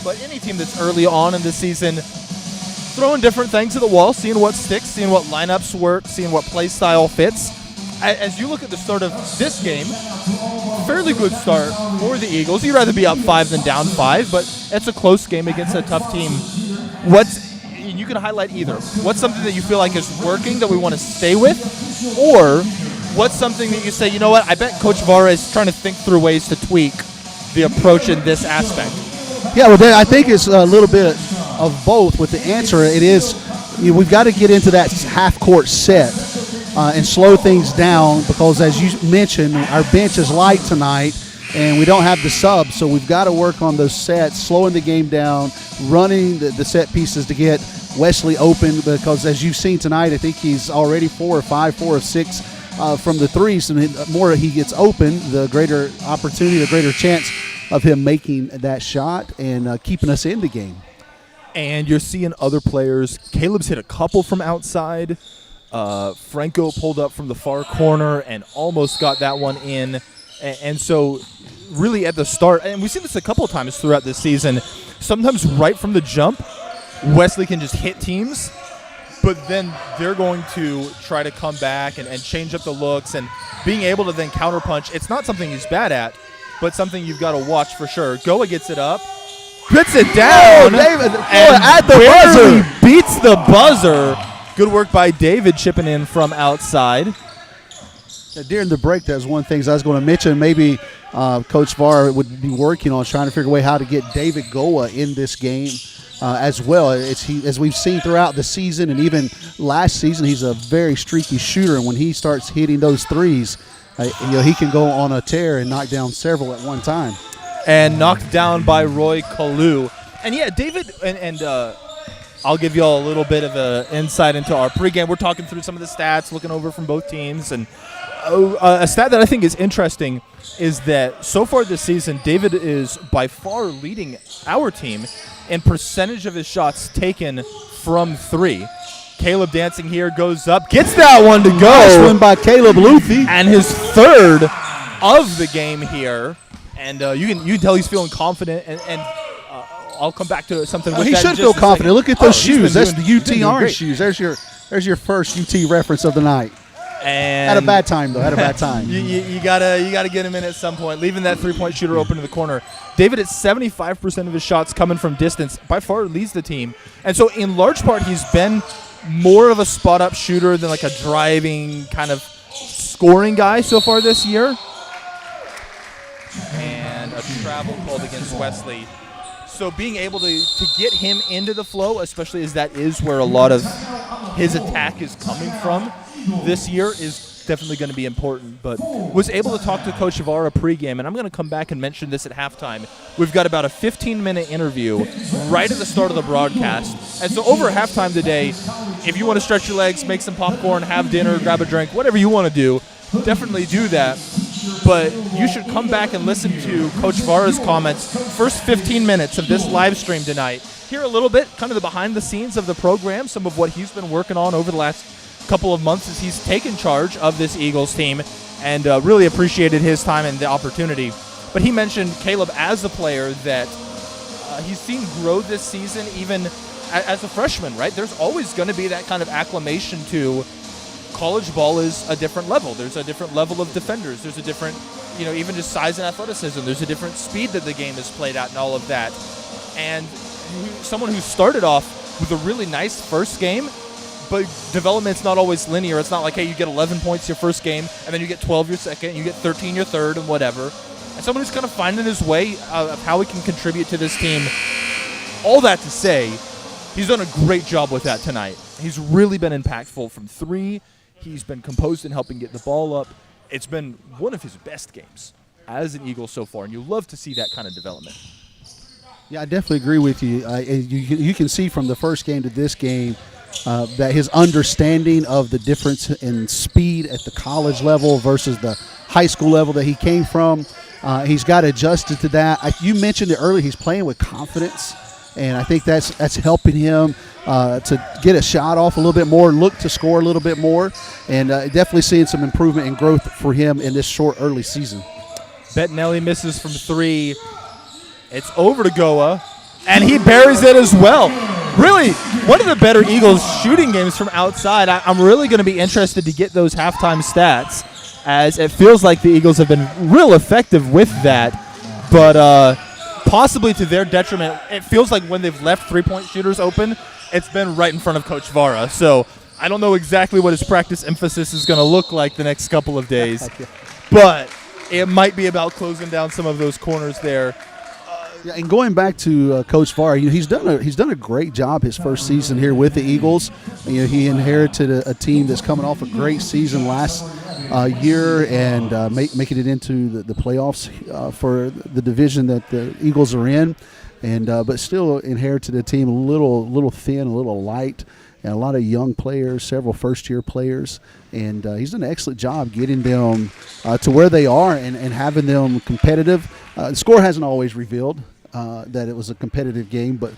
But any team that's early on in the season, throwing different things at the wall, seeing what sticks, seeing what lineups work, seeing what play style fits. As you look at the start of this game, fairly good start for the Eagles. You'd rather be up 5 than down 5, but it's a close game against a tough team. You can highlight either. What's something that you feel like is working that we want to stay with, or what's something that you say, you know what, I bet Coach Vara is trying to think through ways to tweak the approach in this aspect. Yeah, well, I think it's a little bit of both. With the answer, it is we've got to get into that half-court set and slow things down because, as you mentioned, our bench is light tonight and we don't have the subs, so we've got to work on those sets, slowing the game down, running the set pieces to get Wesley open because, as you've seen tonight, I think he's already 4 of 6 from the threes, and the more he gets open, the greater opportunity, the greater chance of him making that shot and keeping us in the game. And you're seeing other players. Caleb's hit a couple from outside. Franco pulled up from the far corner and almost got that one in. And so really at the start, and we've seen this a couple of times throughout this season, sometimes right from the jump, Wesley can just hit teams, but then they're going to try to come back and change up the looks, and being able to then counterpunch. It's not something he's bad at, but something you've got to watch for sure. Goa gets it up, puts it down, David, and at the barely buzzer. beats the buzzer. Good work by David chipping in from outside. During the break, that was one of the things I was going to mention. Maybe Coach Varr would be working on trying to figure a way how to get David Goa in this game as well. As we've seen throughout the season and even last season, he's a very streaky shooter, and when he starts hitting those threes, he can go on a tear and knock down several at one time. And knocked down by Roy Kalu. And yeah, David, and I'll give you all a little bit of an insight into our pregame. We're talking through some of the stats, looking over from both teams. And a stat that I think is interesting is that so far this season, David is by far leading our team in percentage of his shots taken from three. Caleb dancing here, goes up, gets that one to go. Nice one by Caleb Luthi. And his third of the game here. And you can tell he's feeling confident. And I'll come back to something with He that in should just feel a confident. second. Look at those He's been shoes. That's doing- the he's been UT doing orange great. shoes. There's your first UT reference of the night. And At a bad time, though. At a bad time. you gotta get him in at some point, leaving that three-point shooter open in the corner. David, at 75% of his shots coming from distance, by far leads the team. And so in large part, he's been more of a spot-up shooter than like a driving kind of scoring guy so far this year. And a travel called against Wesley. So being able to get him into the flow, especially as that is where a lot of his attack is coming from this year, is definitely going to be important. But was able to talk to Coach Ibarra pregame, and I'm going to come back and mention this at halftime. We've got about a 15-minute interview right at the start of the broadcast. And so over halftime today, if you want to stretch your legs, make some popcorn, have dinner, grab a drink, whatever you want to do, definitely do that. But you should come back and listen to Coach Vara's comments first 15 minutes of this live stream tonight. Hear a little bit, kind of the behind the scenes of the program, some of what he's been working on over the last couple of months as he's taken charge of this Eagles team, and really appreciated his time and the opportunity. But he mentioned Caleb as a player that he's seen grow this season, even as a freshman, right? There's always going to be that kind of acclimation to college ball is a different level. There's a different level of defenders. There's a different, even just size and athleticism. There's a different speed that the game is played at and all of that. And someone who started off with a really nice first game, but development's not always linear. It's not like, hey, you get 11 points your first game, and then you get 12 your second, and you get 13 your third, and whatever. And someone who's kind of finding his way of how he can contribute to this team. All that to say, he's done a great job with that tonight. He's really been impactful from three. He's been composed in helping get the ball up. It's been one of his best games as an Eagle so far, and you love to see that kind of development. Yeah, I definitely agree with you. You can see from the first game to this game that his understanding of the difference in speed at the college level versus the high school level that he came from, he's got adjusted to that. You mentioned it earlier, he's playing with confidence, and I think that's helping him to get a shot off a little bit more, look to score a little bit more, and definitely seeing some improvement and growth for him in this short early season. Bettinelli misses from three. It's over to Goa, and he buries it as well. Really, one of the better Eagles shooting games from outside. I'm really going to be interested to get those halftime stats, as it feels like the Eagles have been real effective with that, but possibly to their detriment. It feels like when they've left three-point shooters open, it's been right in front of Coach Vara. So I don't know exactly what his practice emphasis is going to look like the next couple of days, but it might be about closing down some of those corners there. Yeah, and going back to Coach Vara, he's done a great job his first season here with the Eagles. He inherited a team that's coming off a great season last year and making it into the playoffs for the division that the Eagles are in, and but still inherited a team a little thin, a little light. and a lot of young players, several first-year players, and he's done an excellent job getting them to where they are and having them competitive. The score hasn't always revealed that it was a competitive game, but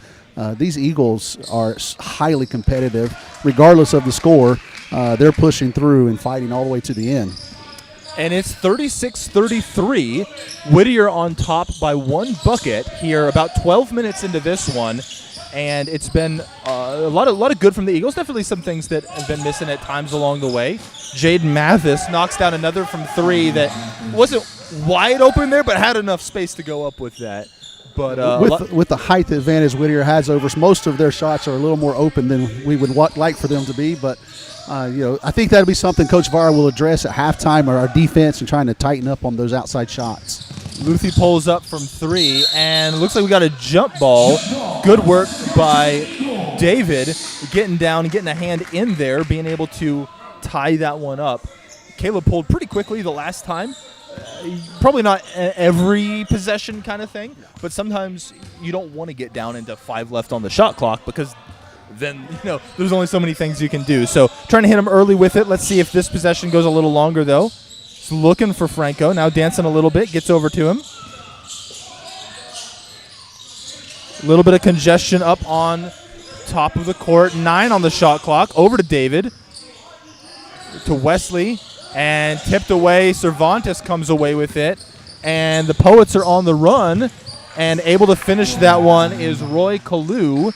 these Eagles are highly competitive. Regardless of the score, they're pushing through and fighting all the way to the end. And it's 36-33. Whittier on top by 1 bucket here about 12 minutes into this one. And it's been a lot of good from the Eagles. Definitely some things that have been missing at times along the way. Jaden Mathis knocks down another from 3 that wasn't wide open there, but had enough space to go up with that. But with the height advantage Whittier has over us, most of their shots are a little more open than we would like for them to be. But I think that'll be something Coach Vara will address at halftime, or our defense, and trying to tighten up on those outside shots. Luthi pulls up from 3, and it looks like we got a jump ball. Good work by David, getting down and getting a hand in there, being able to tie that one up. Caleb pulled pretty quickly the last time. Probably not every possession kind of thing, but sometimes you don't want to get down into 5 left on the shot clock, because then there's only so many things you can do. So trying to hit him early with it. Let's see if this possession goes a little longer, though. He's looking for Franco. Now dancing a little bit. Gets over to him. A little bit of congestion up on top of the court. 9 on the shot clock. Over to David. To Wesley. And tipped away. Cervantes comes away with it. And the Poets are on the run. And able to finish that one is Roy Kalu.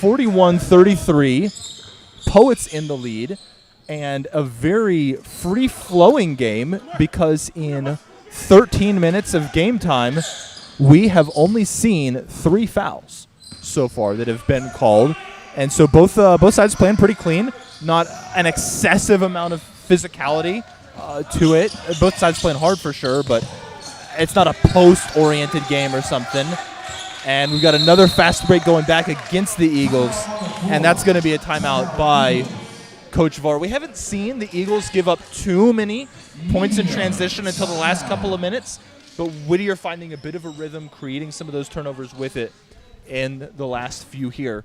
41-33. Poets in the lead. And a very free-flowing game, because in 13 minutes of game time, we have only seen 3 fouls so far that have been called. And so both sides playing pretty clean. Not an excessive amount of physicality to it. Both sides playing hard for sure, but it's not a post-oriented game or something. And we've got another fast break going back against the Eagles, and that's going to be a timeout by Coach Var. We haven't seen the Eagles give up too many points in transition until the last couple of minutes, but Whittier finding a bit of a rhythm, creating some of those turnovers with it in the last few here.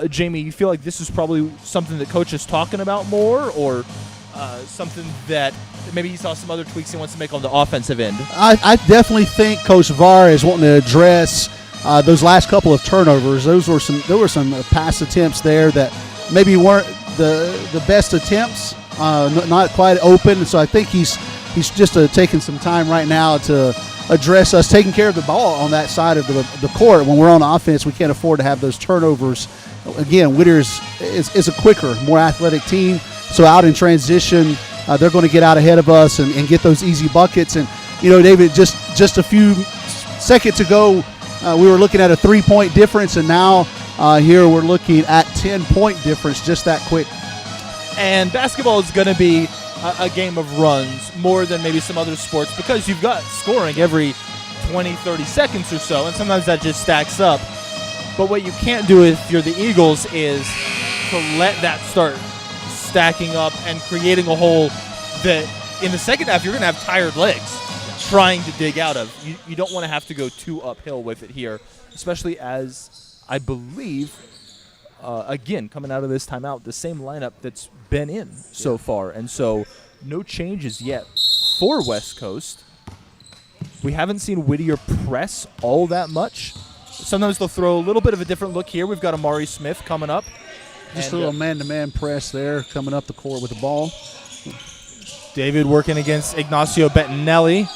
Jamie, you feel like this is probably something that Coach is talking about more, or something that maybe he saw some other tweaks he wants to make on the offensive end? I definitely think Coach Var is wanting to address those last couple of turnovers. There were some pass attempts there that maybe weren't the best attempts, not quite open. So I think he's just taking some time right now to address us taking care of the ball on that side of the court. When we're on offense, we can't afford to have those turnovers. Again, Whittier is a quicker, more athletic team. So out in transition, they're going to get out ahead of us and get those easy buckets. And David, just a few seconds ago, we were looking at a 3-point difference, and now here we're looking at 10-point difference just that quick. And basketball is going to be a game of runs more than maybe some other sports, because you've got scoring every 20, 30 seconds or so, and sometimes that just stacks up. But what you can't do if you're the Eagles is to let that start stacking up and creating a hole that in the second half you're going to have tired legs trying to dig out of. You don't want to have to go too uphill with it here, especially as I believe, again, coming out of this timeout, the same lineup that's been in so far. And so no changes yet for West Coast. We haven't seen Whittier press all that much. Sometimes they'll throw a little bit of a different look here. We've got Amari Smith coming up. Just a little man-to-man press there, coming up the court with the ball. David working against Ignacio Bettinelli.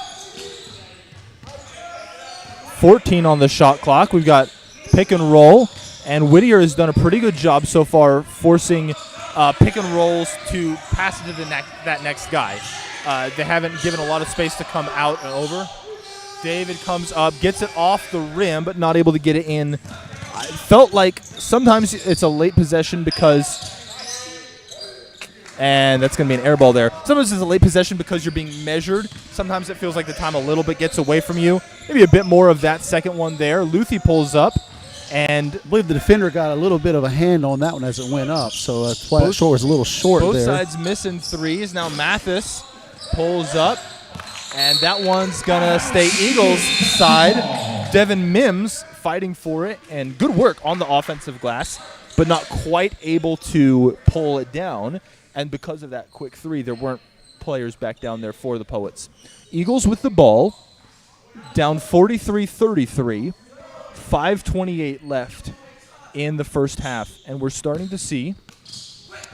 14 on the shot clock. We've got pick and roll, and Whittier has done a pretty good job so far forcing pick and rolls to pass it to that next guy. They haven't given a lot of space to come out and over. David comes up, gets it off the rim, but not able to get it in. I felt like sometimes it's a late possession because, and that's going to be an air ball there. Sometimes it's a late possession because you're being measured. Sometimes it feels like the time a little bit gets away from you. Maybe a bit more of that second one there. Luthi pulls up, and I believe the defender got a little bit of a hand on that one as it went up, so that's why that short was a little short there. Both sides missing threes. Now Mathis pulls up, and that one's going to stay Eagles' side. Devin Mims fighting for it, and good work on the offensive glass but not quite able to pull it down. And because of that quick three, there weren't players back down there for the Poets. Eagles with the ball, down 43-33, 5:28 left in the first half. And we're starting to see,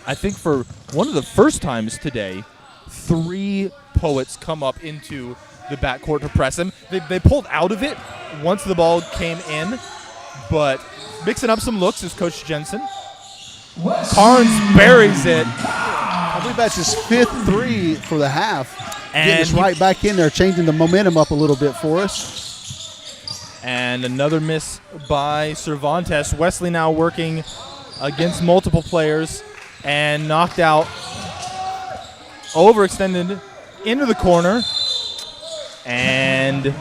I think for one of the first times today, 3 Poets come up into the backcourt to press him. They pulled out of it once the ball came in, but mixing up some looks is Coach Jensen. Carnes buries it. I believe that's his 5th 3 for the half. And Getting us right back in there, changing the momentum up a little bit for us. And another miss by Cervantes. Wesley now working against multiple players and knocked out, overextended into the corner. And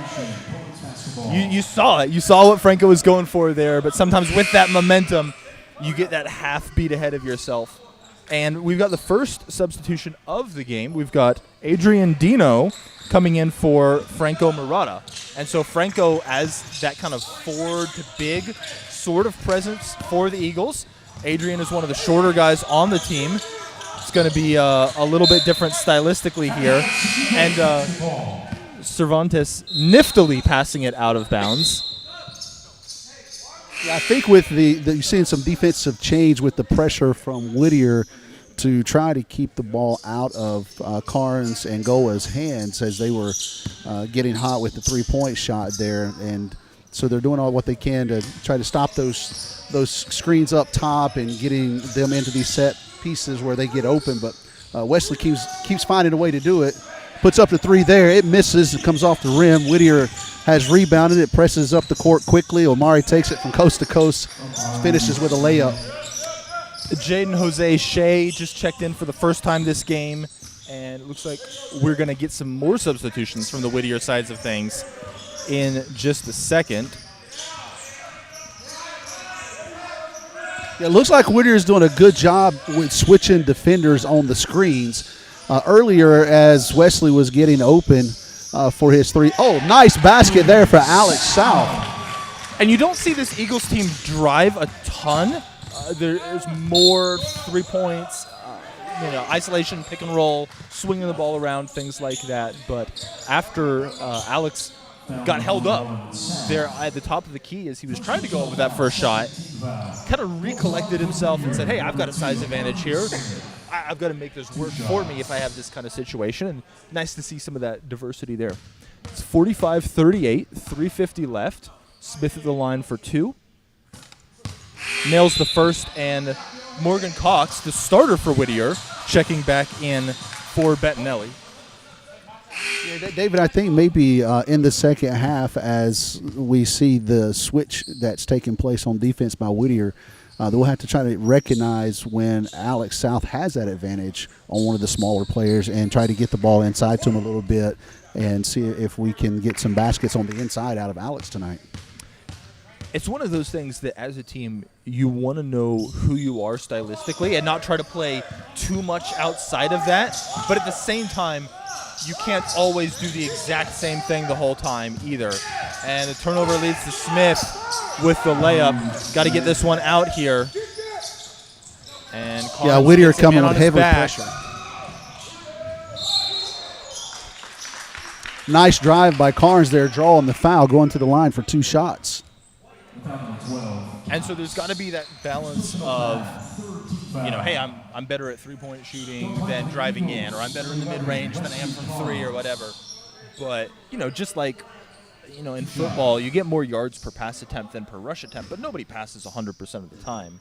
you saw it. You saw what Franco was going for there, but sometimes with that momentum, you get that half beat ahead of yourself. And we've got the first substitution of the game. We've got Adrian Dino coming in for Franco Murata. And so Franco as that kind of forward to big sort of presence for the Eagles. Adrian is one of the shorter guys on the team. It's going to be a little bit different stylistically here. And Cervantes niftily passing it out of bounds. Yeah, I think with you're seeing some defensive change with the pressure from Whittier to try to keep the ball out of Carnes and Goa's hands as they were getting hot with the three-point shot there. And so they're doing all what they can to try to stop those screens up top and getting them into these set pieces where they get open. But Wesley keeps finding a way to do it. Puts up the 3 there. It misses. It comes off the rim. Whittier has rebounded. It presses up the court quickly. Omari takes it from coast to coast. Finishes with a layup. Jaden Jose Shea just checked in for the first time this game. And it looks like we're going to get some more substitutions from the Whittier sides of things in just a second. Yeah, it looks like Whittier's doing a good job with switching defenders on the screens. Earlier, as Wesley was getting open for his 3. Oh, nice basket there for Alex South. And you don't see this Eagles team drive a ton. There's more 3 points, isolation, pick and roll, swinging the ball around, things like that. But after Alex got held up there at the top of the key as he was trying to go up with that first shot, kind of recollected himself and said, hey, I've got a size advantage here. I've got to make this work for me if I have this kind of situation. And nice to see some of that diversity there. It's 45-38, 3:50 left. Smith at the line for 2. Nails the first, and Morgan Cox, the starter for Whittier, checking back in for Bettinelli. Yeah, David, I think maybe in the second half, as we see the switch that's taking place on defense by Whittier, we'll have to try to recognize when Alex South has that advantage on one of the smaller players and try to get the ball inside to him a little bit and see if we can get some baskets on the inside out of Alex tonight. It's one of those things that as a team, you want to know who you are stylistically and not try to play too much outside of that. But at the same time, you can't always do the exact same thing the whole time either. And the turnover leads to Smith with the layup. Got to get this one out here. And Carnes Whittier gets a coming man with on his heavy back. pressure. Nice drive by Carnes there, drawing the foul, going to the line for 2 shots. And so there's got to be that balance of, hey, I'm better at three-point shooting than driving in, or I'm better in the mid-range than I am from 3 or whatever. But, just like, in football, you get more yards per pass attempt than per rush attempt, but nobody passes 100% of the time.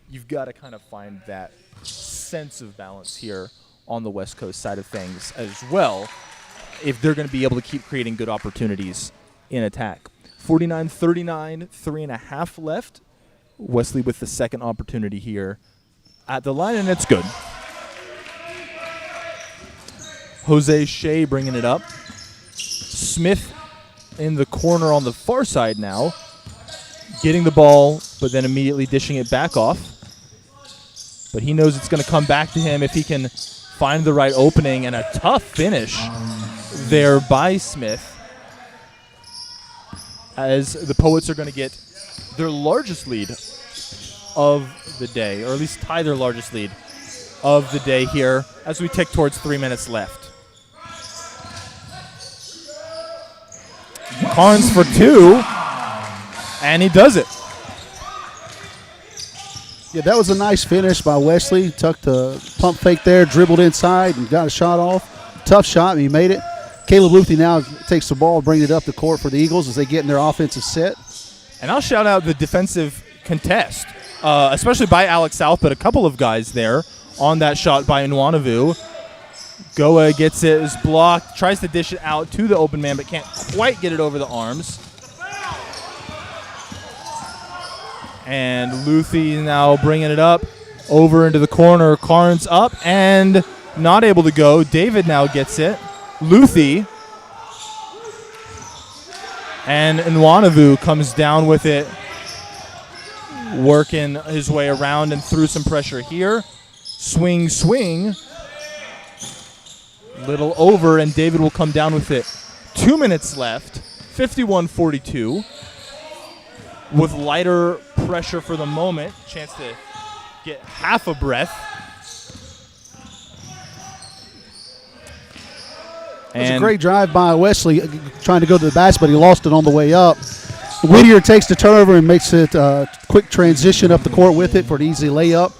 You've got to kind of find that sense of balance here on the West Coast side of things as well, if they're going to be able to keep creating good opportunities in attack. 49-39, 3.5 left. Wesley with the second opportunity here at the line, and it's good. Jose Shea bringing it up. Smith in the corner on the far side now, getting the ball, but then immediately dishing it back off. But he knows it's going to come back to him if he can find the right opening, and a tough finish there by Smith, as the Poets are going to get their largest lead of the day, or at least tie their largest lead of the day here as we tick towards 3 minutes left. Carnes for 2, and he does it. Yeah, that was a nice finish by Wesley. Tucked the pump fake there, dribbled inside, and got a shot off. Tough shot, and he made it. Caleb Luthi now takes the ball, bringing it up the court for the Eagles as they get in their offensive set. And I'll shout out the defensive contest, especially by Alex South, but a couple of guys there on that shot by Nwanavu. Goa gets it, is blocked, tries to dish it out to the open man, but can't quite get it over the arms. And Luthi now bringing it up over into the corner. Carnes up and not able to go. David now gets it. Luthi. And Nwanavu comes down with it, working his way around and through some pressure here. Swing, swing. Little over, and David will come down with it. 2 minutes left, 51-42. With lighter pressure for the moment, chance to get half a breath. It was a great drive by Wesley, trying to go to the basket, but he lost it on the way up. Whittier takes the turnover and makes it a quick transition up the court with it for an easy layup,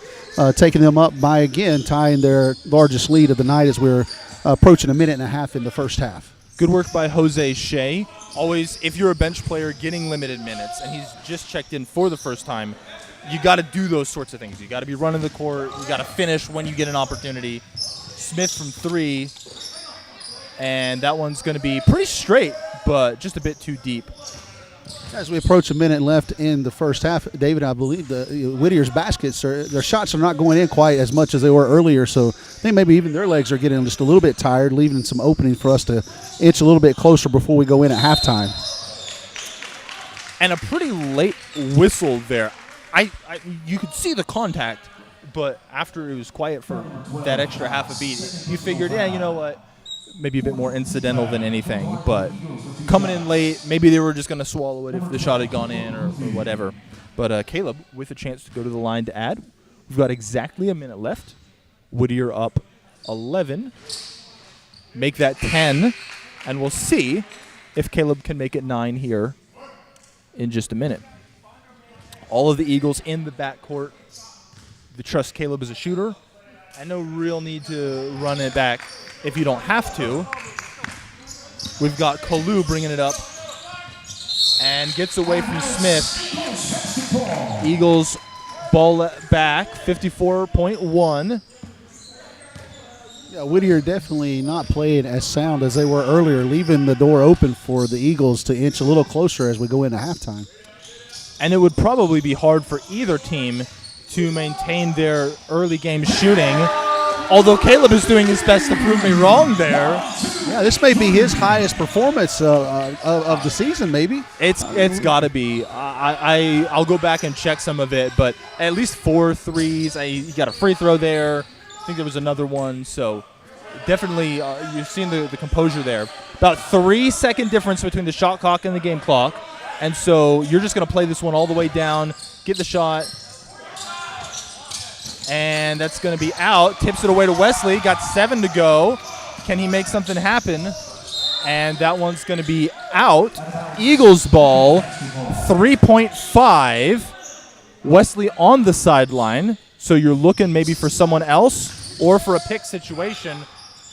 taking them up by, again, tying their largest lead of the night as we're approaching a minute and a half in the first half. Good work by Jose Shea. Always, if you're a bench player getting limited minutes and he's just checked in for the first time, you got to do those sorts of things. You got to be running the court. You got to finish when you get an opportunity. Smith from 3, and that one's going to be pretty straight, but just a bit too deep. As we approach a minute left in the first half, David, I believe Whittier's baskets, their shots are not going in quite as much as they were earlier, so I think maybe even their legs are getting just a little bit tired, leaving some opening for us to inch a little bit closer before we go in at halftime. And a pretty late whistle there. You could see the contact, but after it was quiet for that extra half a beat, you figured, yeah, you know what, maybe a bit more incidental than anything, but coming in late, maybe they were just going to swallow it if the shot had gone in or whatever. But Caleb with a chance to go to the line to add. We've got exactly a minute left. Whittier up 11. Make that 10, and we'll see if Caleb can make it 9 here in just a minute. All of the Eagles in the backcourt. They trust Caleb as a shooter, and no real need to run it back if you don't have to. We've got Kalu bringing it up and gets away from Smith. Eagles ball back, 54.1. Yeah, Whittier definitely not playing as sound as they were earlier, leaving the door open for the Eagles to inch a little closer as we go into halftime. And it would probably be hard for either team to maintain their early game shooting, although Caleb is doing his best to prove me wrong there. Yeah, this may be his highest performance of the season, maybe. It's got to be. I'll go back and check some of it, but at least 4 threes. He got a free throw there. I think there was another one. So definitely you've seen the composure there. About 3-second difference between the shot clock and the game clock. And so you're just going to play this one all the way down, get the shot, and that's going to be out. Tips it away to Wesley. Got 7 to go. Can he make something happen? And that one's going to be out. Eagles ball, 3.5. Wesley on the sideline. So you're looking maybe for someone else or for a pick situation.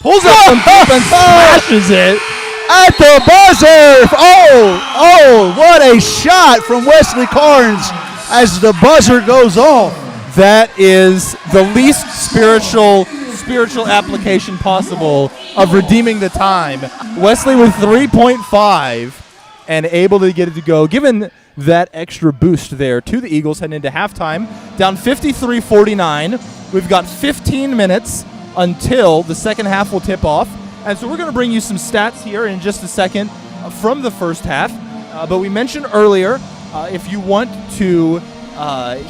Pulls up from deep and smashes it. At the buzzer! Oh, what a shot from Wesley Carnes as the buzzer goes off. That is the least spiritual application possible of redeeming the time. Wesley with 3.5 and able to get it to go, given that extra boost there to the Eagles heading into halftime. Down 53-49. We've got 15 minutes until the second half will tip off. And so we're going to bring you some stats here in just a second from the first half. But we mentioned earlier, if you want to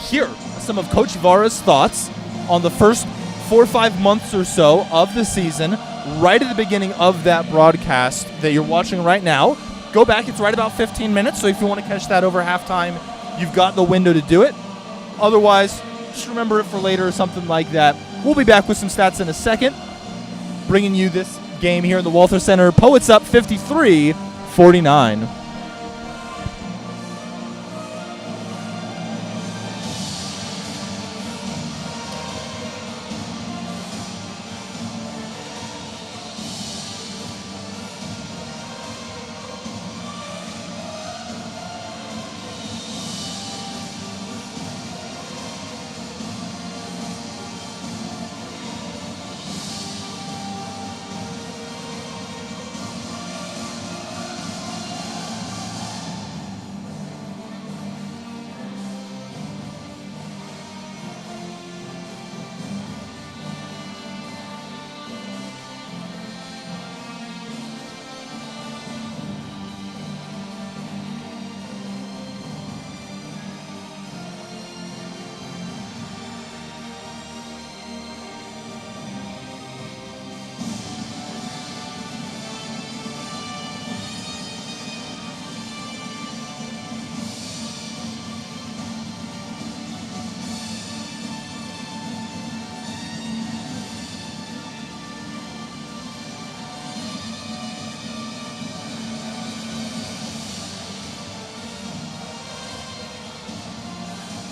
hear some of Coach Vara's thoughts on the first 4 or 5 months or so of the season, right at the beginning of that broadcast that you're watching right now, go back. It's right about 15 minutes. So if you want to catch that over halftime, you've got the window to do it. Otherwise, just remember it for later or something like that. We'll be back with some stats in a second, bringing you this game here in the Walther Center. Poets up 53-49.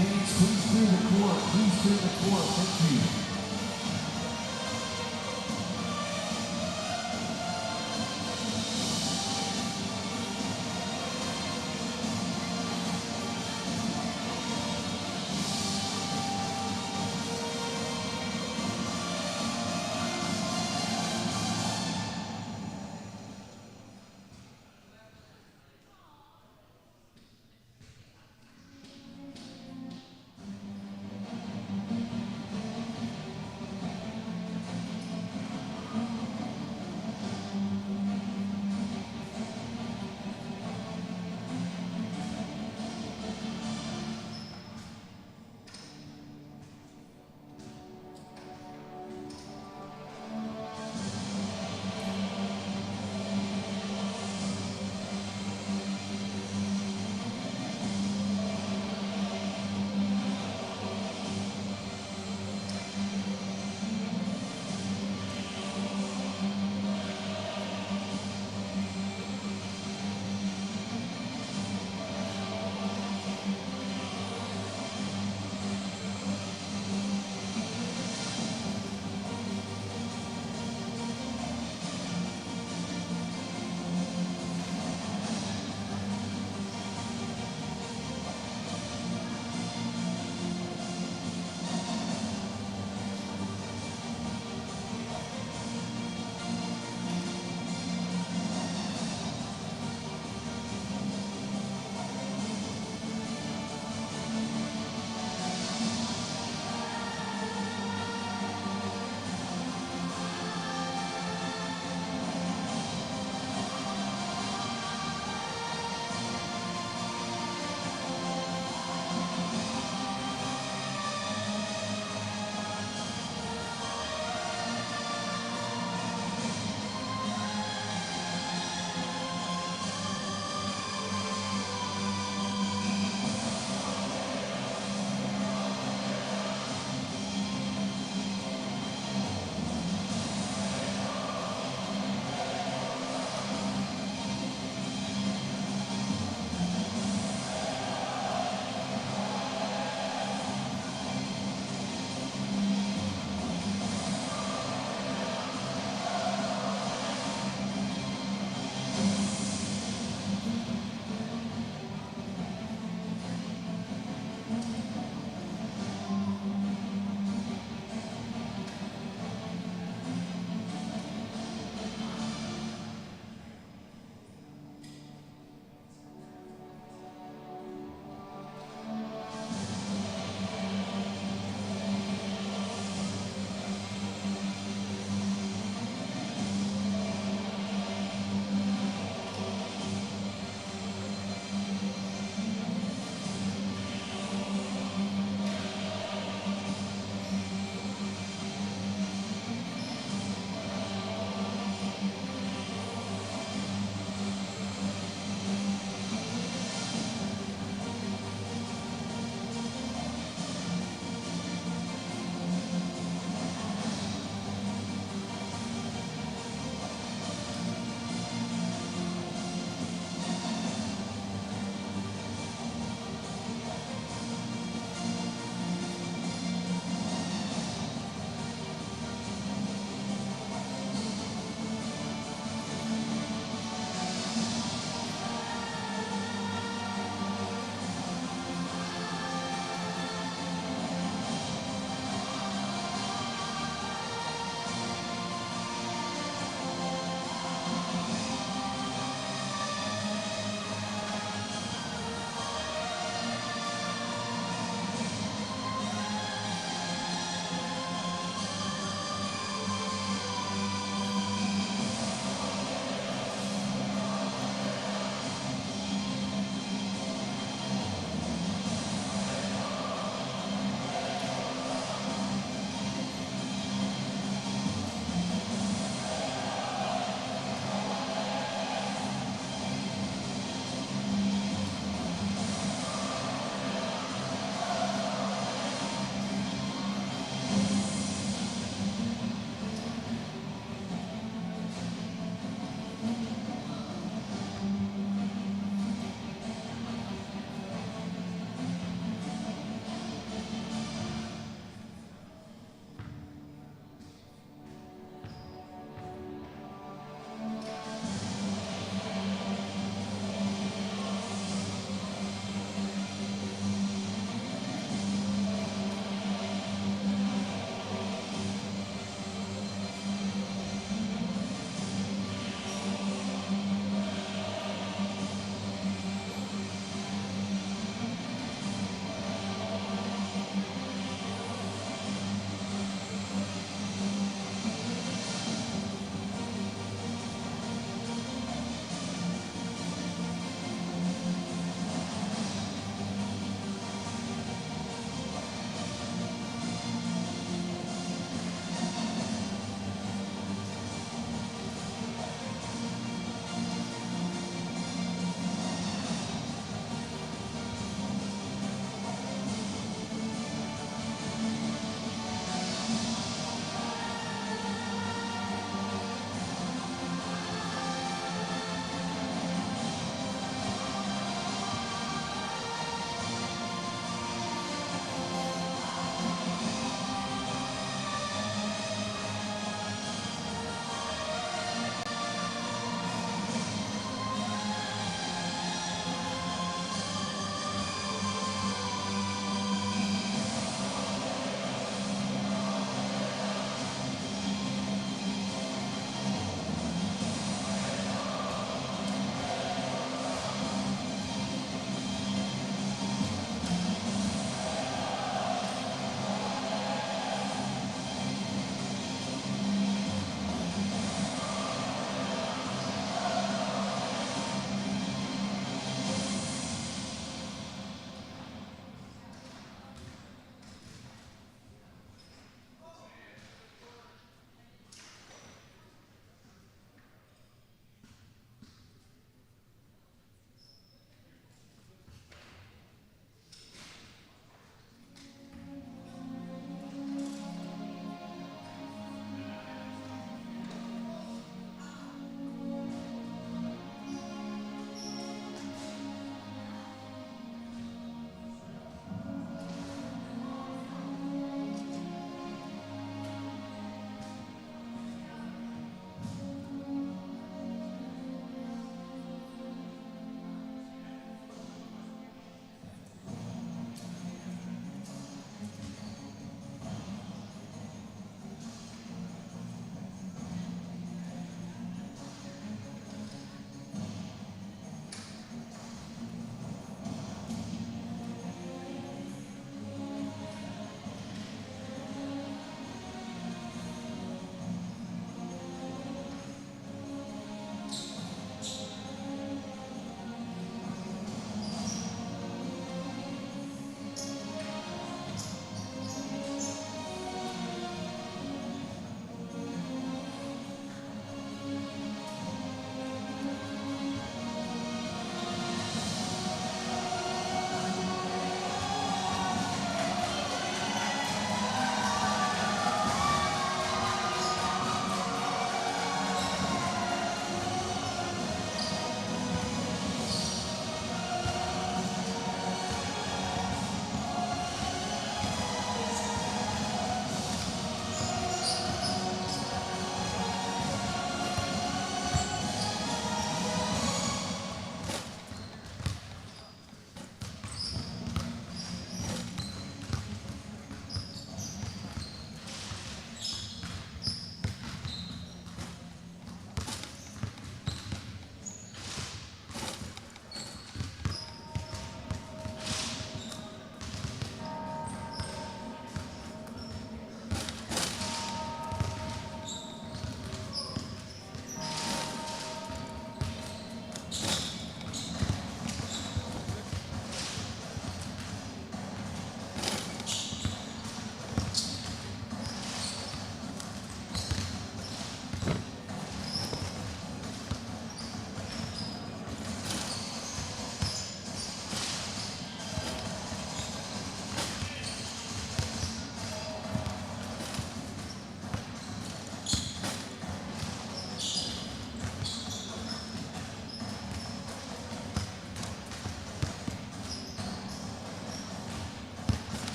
Fans, please clear the court. Please clear the court. Thank you.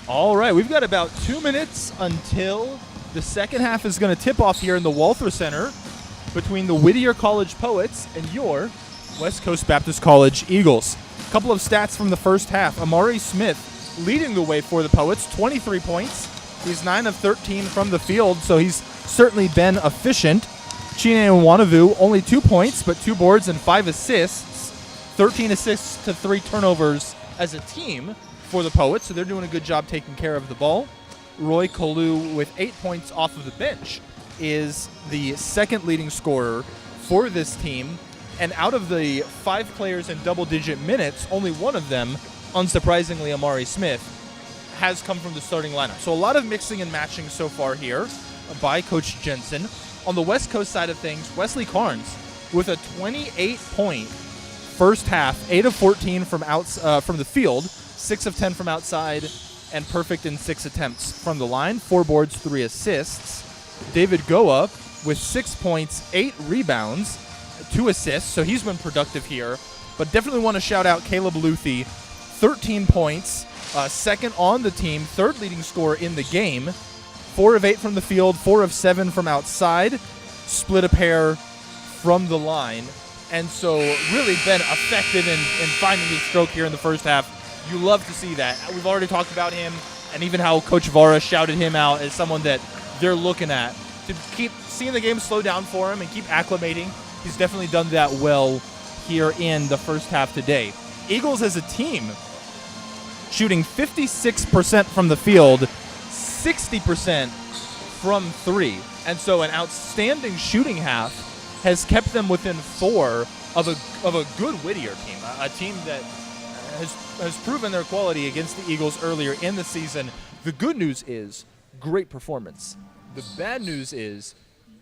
All right, we've got about 2 minutes until the second half is going to tip off here in the Walther Center between the Whittier College Poets and your West Coast Baptist College Eagles. A couple of stats from the first half. Amari Smith leading the way for the Poets, 23 points. He's 9 of 13 from the field, so he's certainly been efficient. Chine Nwanavu, only 2 points, but 2 boards and 5 assists. 13 assists to 3 turnovers as a team for the Poets, so they're doing a good job taking care of the ball. Roy Kalu, with 8 points off of the bench, is the second leading scorer for this team. And out of the 5 players in double-digit minutes, only one of them, unsurprisingly Amari Smith, has come from the starting lineup. So a lot of mixing and matching so far here by Coach Jensen. On the West Coast side of things, Wesley Carnes with a 28-point first half, 8 of 14 from the field, 6 of 10 from outside, and perfect in 6 attempts from the line, 4 boards, 3 assists. David Goa with 6 points, 8 rebounds, 2 assists, so he's been productive here. But definitely want to shout out Caleb Luthi, 13 points, second on the team, third leading scorer in the game, 4 of 8 from the field, 4 of 7 from outside, split a pair from the line, and so really been effective in finding his stroke here in the first half. You love to see that. We've already talked about him, and even how Coach Vara shouted him out as someone that they're looking at to keep seeing the game slow down for him and keep acclimating. He's definitely done that well here in the first half today. Eagles as a team shooting 56% from the field, 60% from 3. And so an outstanding shooting half has kept them within 4 of a good Whittier team, a team that has proven their quality against the Eagles earlier in the season. The good news is great performance. The bad news is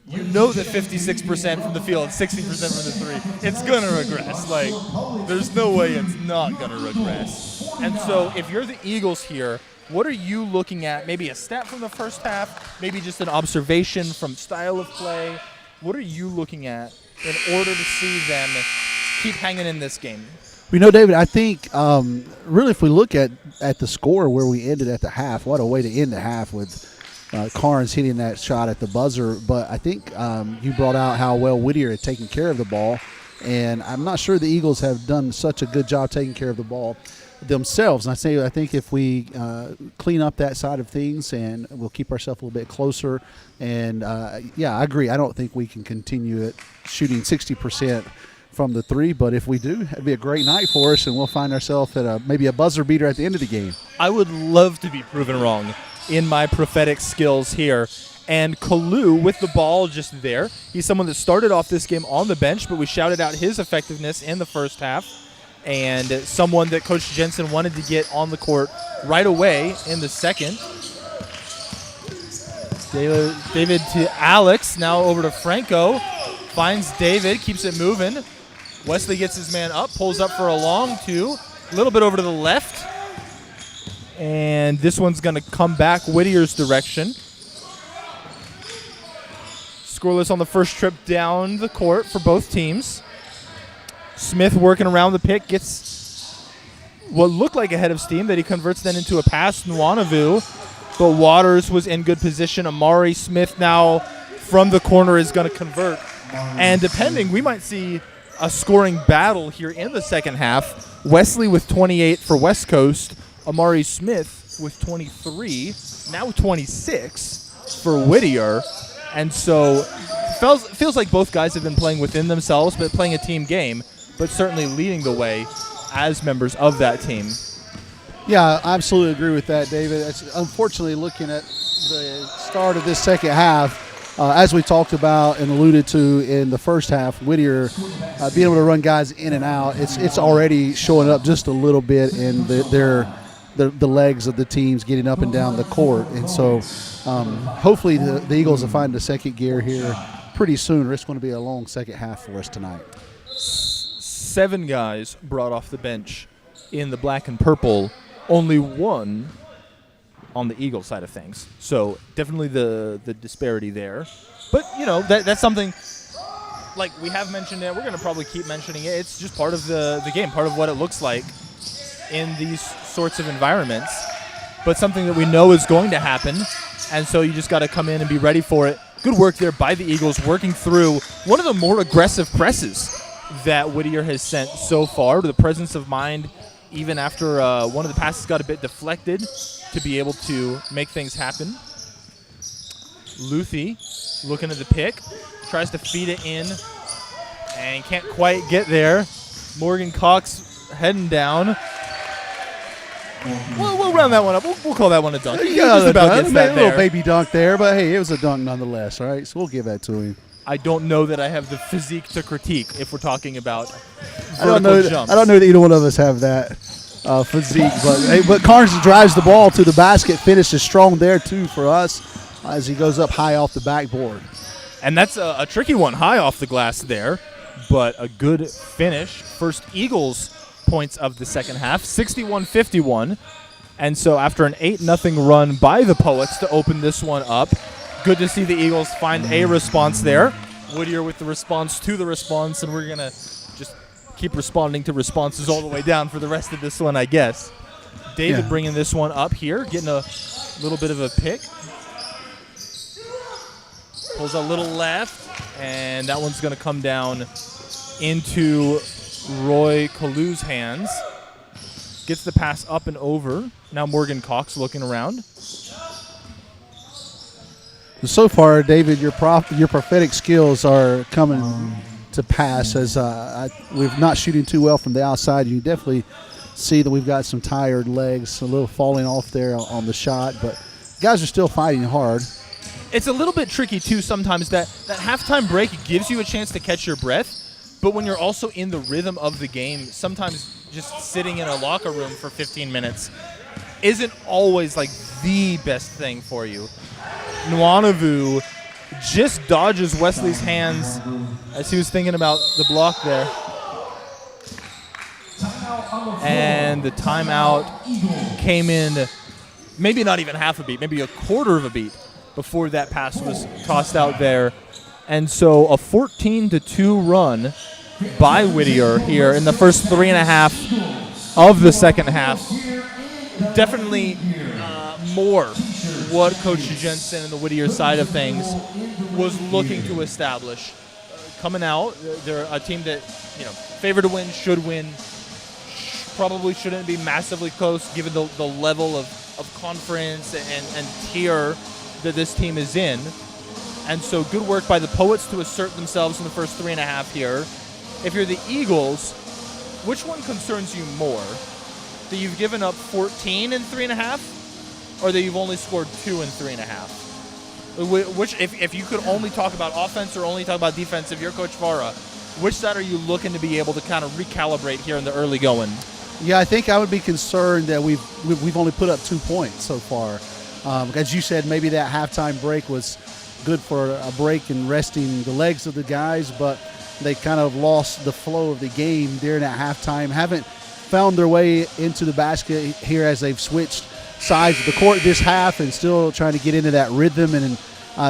you know that 56% from the field, 60% from the 3, it's going to regress. Like, there's no way it's not going to regress. And so if you're the Eagles here, what are you looking at? Maybe a stat from the first half, maybe just an observation from style of play. What are you looking at in order to see them keep hanging in this game? You know, David, I think really if we look at the score where we ended at the half, what a way to end the half with Carnes hitting that shot at the buzzer. But I think you brought out how well Whittier had taken care of the ball, and I'm not sure the Eagles have done such a good job taking care of the ball themselves. And I think if we clean up that side of things and we'll keep ourselves a little bit closer. And, yeah, I agree. I don't think we can continue at shooting 60% from the 3, but if we do, it'd be a great night for us, and we'll find ourselves at maybe a buzzer beater at the end of the game. I would love to be proven wrong in my prophetic skills here. And Kalu with the ball just there. He's someone that started off this game on the bench, but we shouted out his effectiveness in the first half, and someone that Coach Jensen wanted to get on the court right away in the second. David to Alex, now over to Franco. Finds David, keeps it moving. Wesley gets his man up, pulls up for a long 2. A little bit over to the left. And this one's going to come back Whittier's direction. Scoreless on the first trip down the court for both teams. Smith working around the pick, gets what looked like a head of steam that he converts then into a pass. Nwanavu, but Waters was in good position. Amari Smith now from the corner is going to convert. And depending, we might see a scoring battle here in the second half. Wesley with 28 for West Coast. Amari Smith with 23, now 26 for Whittier. And so it feels like both guys have been playing within themselves, but playing a team game, but certainly leading the way as members of that team. Yeah, I absolutely agree with that, David. Unfortunately, looking at the start of this second half, as we talked about and alluded to in the first half, Whittier being able to run guys in and out, it's already showing up just a little bit in the legs of the teams getting up and down the court. And so hopefully the Eagles will find the second gear here pretty soon. It's going to be a long second half for us tonight. 7 guys brought off the bench in the black and purple, only 1 on the Eagle side of things. So definitely the disparity there. But, you know, that's something, like we have mentioned it, we're going to probably keep mentioning it. It's just part of the game, part of what it looks like in these sorts of environments. but something that we know is going to happen. And so you just got to come in and be ready for it. Good work there by the Eagles, working through one of the more aggressive presses that Whittier has sent so far. The presence of mind, even after one of the passes got a bit deflected, to be able to make things happen. Luthi looking at the pick, tries to feed it in, and can't quite get there. Morgan Cox heading down. We'll round that one up. We'll call that one a dunk. He just about gets that a little there. baby dunk there, but hey, it was a dunk nonetheless, all right? So we'll give that to him. I don't know that I have the physique to critique if we're talking about I don't know that either one of us have that physique, but Carnes drives the ball to the basket, finishes strong there too for us as he goes up high off the backboard. And that's a tricky one, high off the glass there, but a good finish. First Eagles points of the second half, 61-51. And so after an 8-0 run by the Poets to open this one up, good to see the Eagles find a response there. Whittier with the response to the response, and we're going to just keep responding to responses all the way down for the rest of this one, I guess. David bringing this one up here, getting a little bit of a pick. Pulls a little left, and that one's going to come down into Roy Kalu's hands. Gets the pass up and over. Now Morgan Cox looking around. So far, David, your prophetic skills are coming to pass as we're not shooting too well from the outside. You definitely see that we've got some tired legs, a little falling off there on the shot, but guys are still fighting hard. It's a little bit tricky, too, sometimes. That halftime break gives you a chance to catch your breath, but when you're also in the rhythm of the game, sometimes just sitting in a locker room for 15 minutes isn't always like the best thing for you. Nwanavu just dodges Wesley's hands as he was thinking about the block there. And the timeout came in maybe not even half a beat, maybe a quarter of a beat before that pass was tossed out there. And so a 14-2 run by Whittier here in the first 3.5 of the second half. Definitely more what Coach Jensen and the Whittier side of things was looking to establish. Coming out, they're a team that, favored to win, should win, probably shouldn't be massively close given the level of conference and tier that this team is in. And so good work by the Poets to assert themselves in the first 3.5 here. If you're the Eagles, which one concerns you more? That you've given up 14 in 3.5, or that you've only scored 2 in 3.5? Which, if you could only talk about offense or only talk about defense, if you're Coach Vara, which side are you looking to be able to kind of recalibrate here in the early going? Yeah, I think I would be concerned that we've only put up 2 points so far. As you said, maybe that halftime break was good for a break and resting the legs of the guys, but they kind of lost the flow of the game during that halftime. Haven't found their way into the basket here as they've switched sides of the court this half and still trying to get into that rhythm. And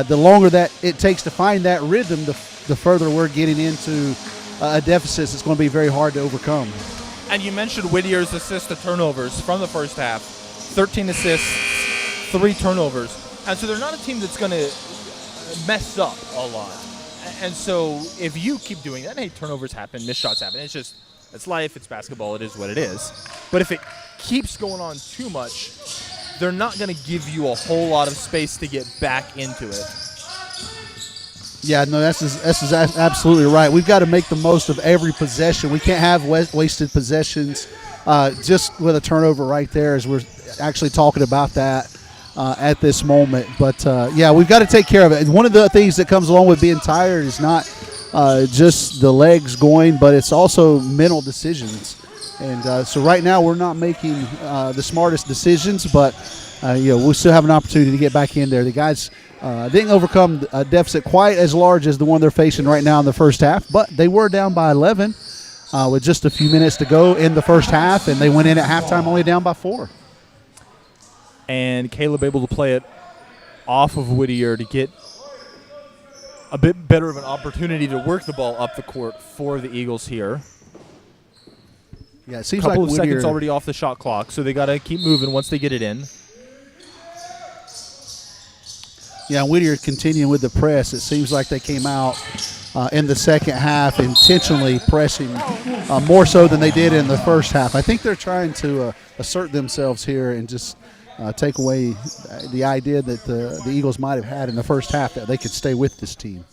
the longer that it takes to find that rhythm, the further we're getting into a deficit that's going to be very hard to overcome. And you mentioned Whittier's assists to turnovers from the first half. 13 assists, 3 turnovers. And so they're not a team that's going to mess up a lot. And so if you keep doing that, and hey, turnovers happen, missed shots happen. It's life, it's basketball, it is what it is. But if it keeps going on too much, they're not going to give you a whole lot of space to get back into it. Yeah, no, that's absolutely right. We've got to make the most of every possession. We can't have wasted possessions just with a turnover right there, as we're actually talking about that at this moment. But, yeah, we've got to take care of it. And one of the things that comes along with being tired is not just the legs going, but it's also mental decisions. And so right now we're not making the smartest decisions, but we'll still have an opportunity to get back in there. The guys didn't overcome a deficit quite as large as the one they're facing right now in the first half, but they were down by 11 with just a few minutes to go in the first half, and they went in at halftime only down by 4. And Caleb able to play it off of Whittier to get a bit better of an opportunity to work the ball up the court for the Eagles here. Yeah, it seems a couple like of Whittier, seconds already off the shot clock, so they got to keep moving once they get it in. Yeah, Whittier continuing with the press. It seems like they came out in the second half intentionally pressing more so than they did in the first half. I think they're trying to assert themselves here and just take away the idea that the Eagles might have had in the first half that they could stay with this team.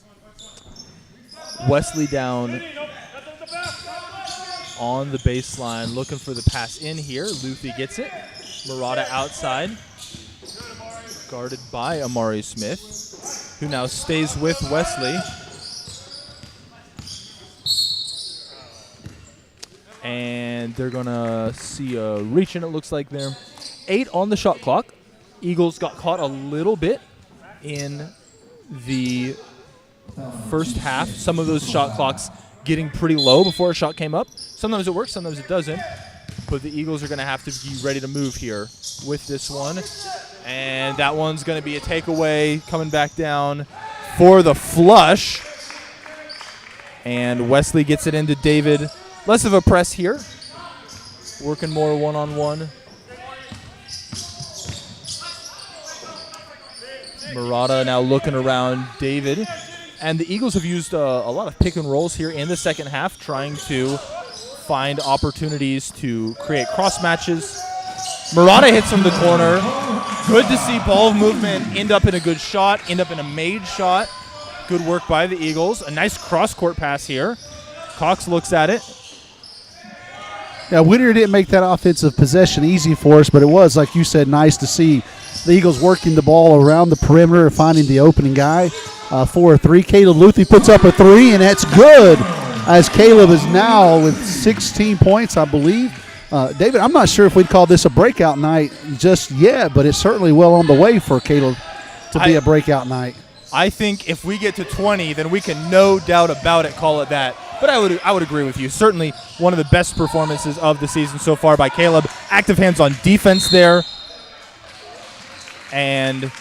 Wesley down on the baseline, looking for the pass in here. Luthi gets it. Murata outside, guarded by Amari Smith, who now stays with Wesley. And they're going to see a reach in, it looks like there. 8 on the shot clock. Eagles got caught a little bit in the first half. Some of those shot clocks getting pretty low before a shot came up. Sometimes it works, sometimes it doesn't. But the Eagles are going to have to be ready to move here with this one. And that one's going to be a takeaway coming back down for the flush. And Wesley gets it into David. Less of a press here. Working more one-on-one. Murata now looking around David. And the Eagles have used a lot of pick and rolls here in the second half, trying to find opportunities to create cross matches. Murata hits from the corner. Good to see ball movement end up in a good shot, end up in a made shot. Good work by the Eagles. A nice cross-court pass here. Cox looks at it. Yeah, Whittier didn't make that offensive possession easy for us, but it was, like you said, nice to see the Eagles working the ball around the perimeter and finding the opening guy for a 3. Caleb Luthi puts up a 3, and that's good, as Caleb is now with 16 points, I believe. David, I'm not sure if we'd call this a breakout night just yet, but it's certainly well on the way for Caleb to be a breakout night. I think if we get to 20, then we can no doubt about it call it that. But I would agree with you. Certainly one of the best performances of the season so far by Caleb. Active hands on defense there. And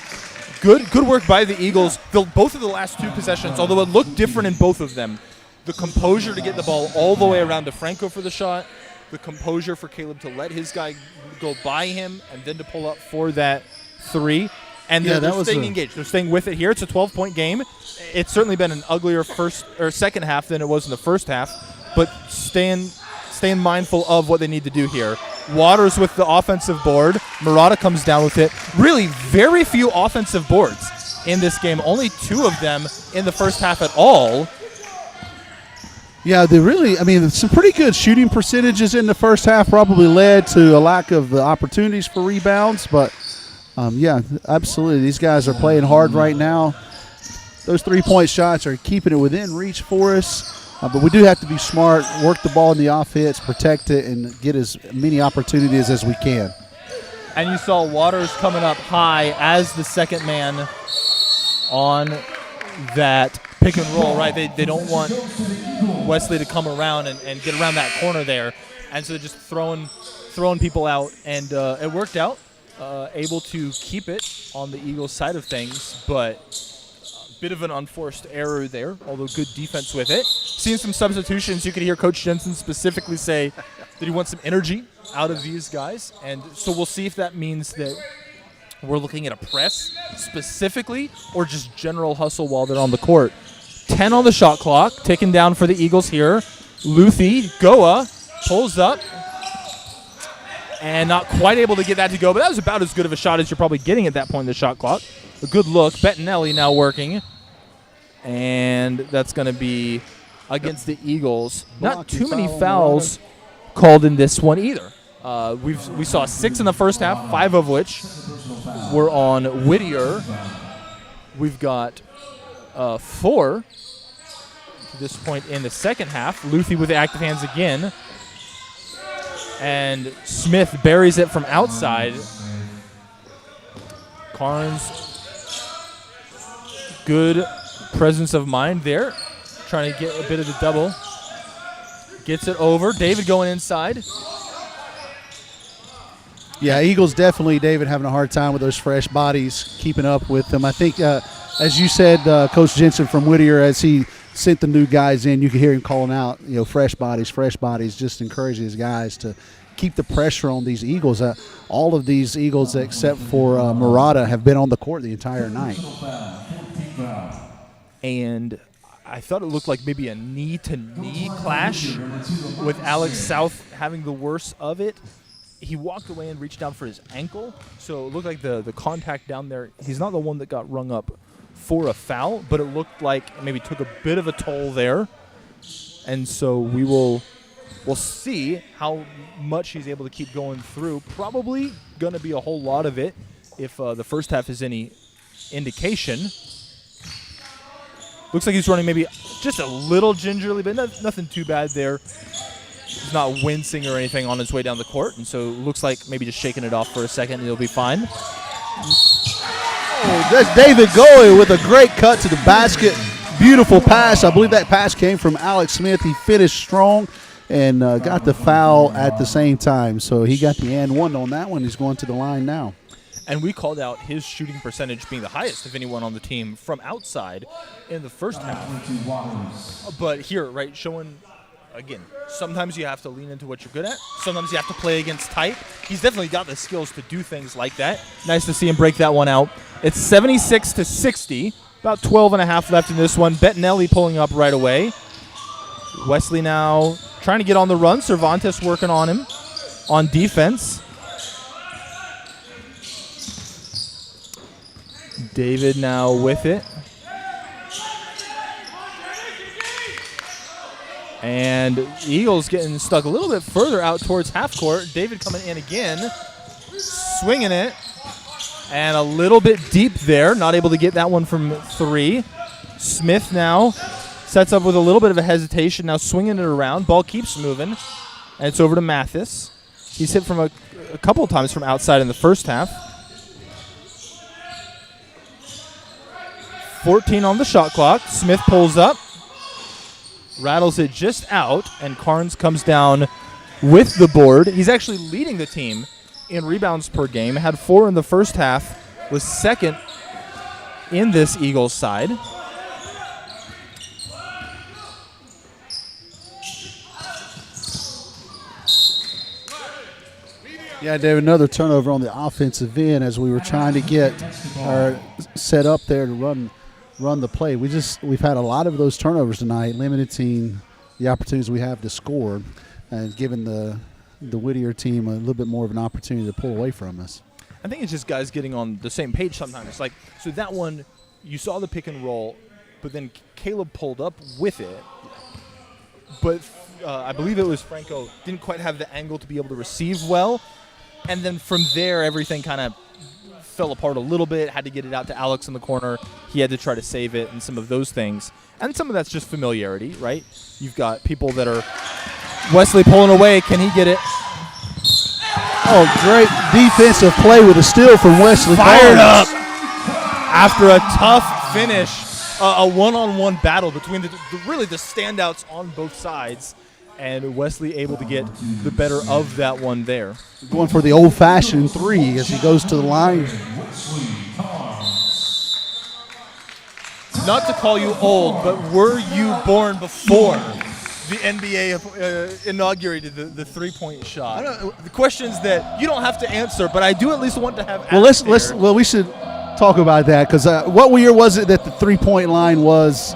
good work by the Eagles. Both of the last 2 possessions, although it looked different in both of them. The composure to get the ball all the way around to Franco for the shot. The composure for Caleb to let his guy go by him and then to pull up for that 3. And they're staying engaged. They're staying with it here. It's a 12-point game. It's certainly been an uglier first or second half than it was in the first half, but staying mindful of what they need to do here. Waters with the offensive board. Murata comes down with it. Really very few offensive boards in this game. Only 2 of them in the first half at all. Yeah, some pretty good shooting percentages in the first half probably led to a lack of the opportunities for rebounds, but yeah, absolutely. These guys are playing hard right now. Those 3-point shots are keeping it within reach for us. But we do have to be smart, work the ball in the offense, protect it, and get as many opportunities as we can. And you saw Waters coming up high as the second man on that pick and roll, right? They don't want Wesley to come around and get around that corner there. And so they're just throwing people out. And it worked out. Able to keep it on the Eagles side of things, but a bit of an unforced error there, although good defense with it. Seeing some substitutions, you could hear Coach Jensen specifically say that he wants some energy out of these guys, and so we'll see if that means that we're looking at a press specifically or just general hustle while they're on the court. 10 on the shot clock, taken down for the Eagles here. Luthi, Goa, pulls up, and not quite able to get that to go, but that was about as good of a shot as you're probably getting at that point in the shot clock. A good look. Bettinelli now working, and that's going to be against the Eagles. Not too many fouls called in this one either. We saw 6 in the first half, 5 of which were on Whittier. We've got 4 to this point in the second half. Luthi with the active hands again. And Smith buries it from outside. Carnes, good presence of mind there. Trying to get a bit of the double. Gets it over. David going inside. Yeah, Eagles definitely, David, having a hard time with those fresh bodies, keeping up with them. I think as you said, Coach Jensen from Whittier, as he sent the new guys in, you could hear him calling out, fresh bodies, just encouraging his guys to keep the pressure on these Eagles. All of these Eagles, except for Murata, have been on the court the entire night. And I thought it looked like maybe a knee-to-knee clash with Alex South having the worst of it. He walked away and reached down for his ankle, so it looked like the contact down there. He's not the one that got rung up for a foul, but it looked like maybe took a bit of a toll there. And so we'll see how much he's able to keep going through. Probably going to be a whole lot of it if the first half is any indication. Looks like he's running maybe just a little gingerly, but nothing too bad there. He's not wincing or anything on his way down the court, and so it looks like maybe just shaking it off for a second and he'll be fine. Oh, that's David Goey with a great cut to the basket. Beautiful pass. I believe that pass came from Alex Smith. He finished strong and got the foul at the same time. So he got the and one on that one. He's going to the line now. And we called out his shooting percentage being the highest of anyone on the team from outside in the first half. But here, right, showing, again, sometimes you have to lean into what you're good at. Sometimes you have to play against type. He's definitely got the skills to do things like that. Nice to see him break that one out. It's 76-60. About 12 and a half left in this one. Bettinelli pulling up right away. Wesley now trying to get on the run. Cervantes working on him on defense. David now with it. And Eagles getting stuck a little bit further out towards half court. David coming in again, swinging it. And a little bit deep there. Not able to get that one from three. Smith now sets up with a little bit of a hesitation. Now swinging it around. Ball keeps moving. And it's over to Mathis. He's hit from a couple of times from outside in the first half. 14 on the shot clock. Smith pulls up. Rattles it just out. And Carnes comes down with the board. He's actually leading the team in rebounds per game. Had 4 in the first half. Was second in this Eagles side. Yeah, David, another turnover on the offensive end as we were trying to get our set up there to run the play. We've had a lot of those turnovers tonight, limiting the opportunities we have to score and giving the Whittier team a little bit more of an opportunity to pull away from us. I think it's just guys getting on the same page sometimes. It's like, so that one, you saw the pick and roll, but then Caleb pulled up with it. But I believe it was Franco didn't quite have the angle to be able to receive well. And then from there, everything kind of fell apart a little bit, had to get it out to Alex in the corner. He had to try to save it and some of those things. And some of that's just familiarity, right? You've got people that are Wesley pulling away. Can he get it? Oh, great defensive play with a steal from Wesley. Fired up after a tough finish, a one-on-one battle between really the standouts on both sides. And Wesley able to get the better of that one there. Going for the old-fashioned three as he goes to the line. Not to call you old, but were you born before the NBA inaugurated the three-point shot? The questions that you don't have to answer, but I do at least want to have. Well, we should talk about that because what year was it that the three-point line was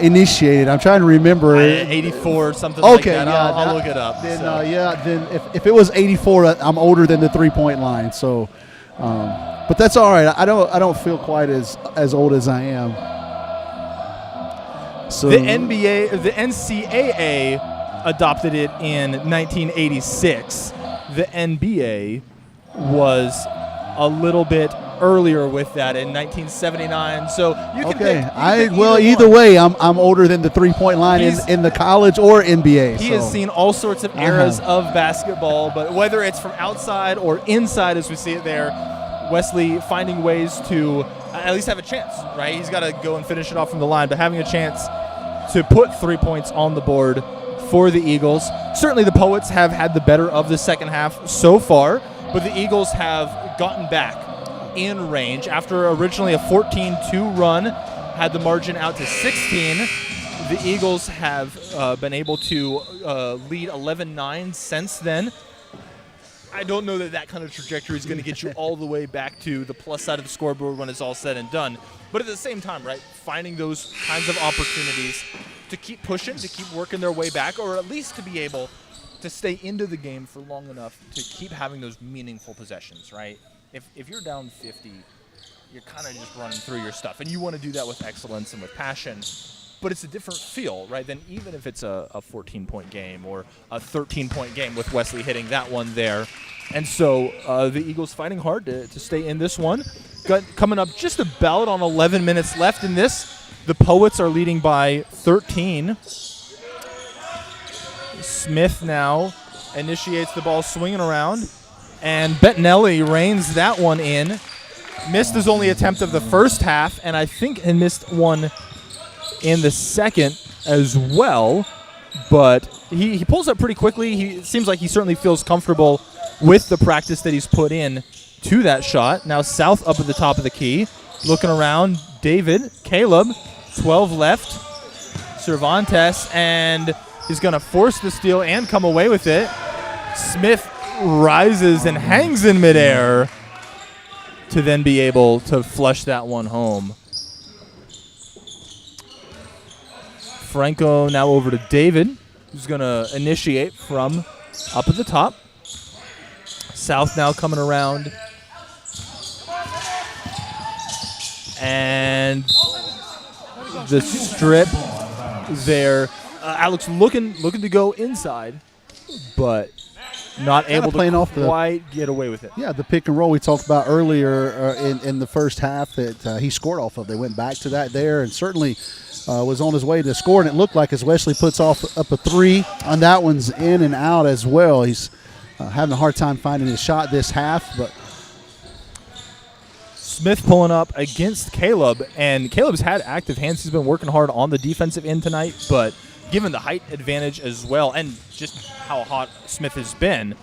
initiated? I'm trying to remember. 84 or something like that. I'll look it up. Then, then if it was 84, I'm older than the three-point line. So, but that's all right. I don't feel quite as old as I am. So the NCAA adopted it in 1986. The NBA was a little bit earlier with that in 1979. So you can pick either way, I'm older than the three-point line in the college or NBA. He has seen all sorts of eras of basketball, but whether it's from outside or inside as we see it there, Wesley finding ways to at least have a chance, right? He's got to go and finish it off from the line, but having a chance to put 3 points on the board for the Eagles. Certainly the Poets have had the better of the second half so far, but the Eagles have gotten back in range. After originally a 14-2 run, had the margin out to 16. The Eagles have been able to lead 11-9 since then. I don't know that that kind of trajectory is going to get you all the way back to the plus side of the scoreboard when it's all said and done. But at the same time, right, finding those kinds of opportunities to keep pushing, to keep working their way back, or at least to be able to stay into the game for long enough to keep having those meaningful possessions, right? If you're down 50, you're kind of just running through your stuff, and you want to do that with excellence and with passion. But it's a different feel, right, than even if it's a 14-point game or a 13-point game with Wesley hitting that one there. And so the Eagles fighting hard to stay in this one. Coming up just about on 11 minutes left in this. The Poets are leading by 13. Smith now initiates the ball swinging around, and Bettinelli reins that one in. Missed his only attempt of the first half, and I think he missed one in the second as well, but he pulls up pretty quickly. It seems like he certainly feels comfortable with the practice that he's put in to that shot. Now South up at the top of the key, looking around. David, Caleb, 12 left. Cervantes, and he's going to force the steal and come away with it. Smith rises and hangs in midair to then be able to flush that one home. Franco now over to David, who's going to initiate from up at the top. South now coming around. And the strip there. Alex looking to go inside, but not able to quite get away with it. Yeah, the pick and roll we talked about earlier in the first half that he scored off of. They went back to that there, and certainly was on his way to score, and it looked like as Wesley puts up a three, and that one's in and out as well. He's having a hard time finding his shot this half, but Smith pulling up against Caleb, and Caleb's had active hands. He's been working hard on the defensive end tonight, but given the height advantage as well and just how hot Smith has been,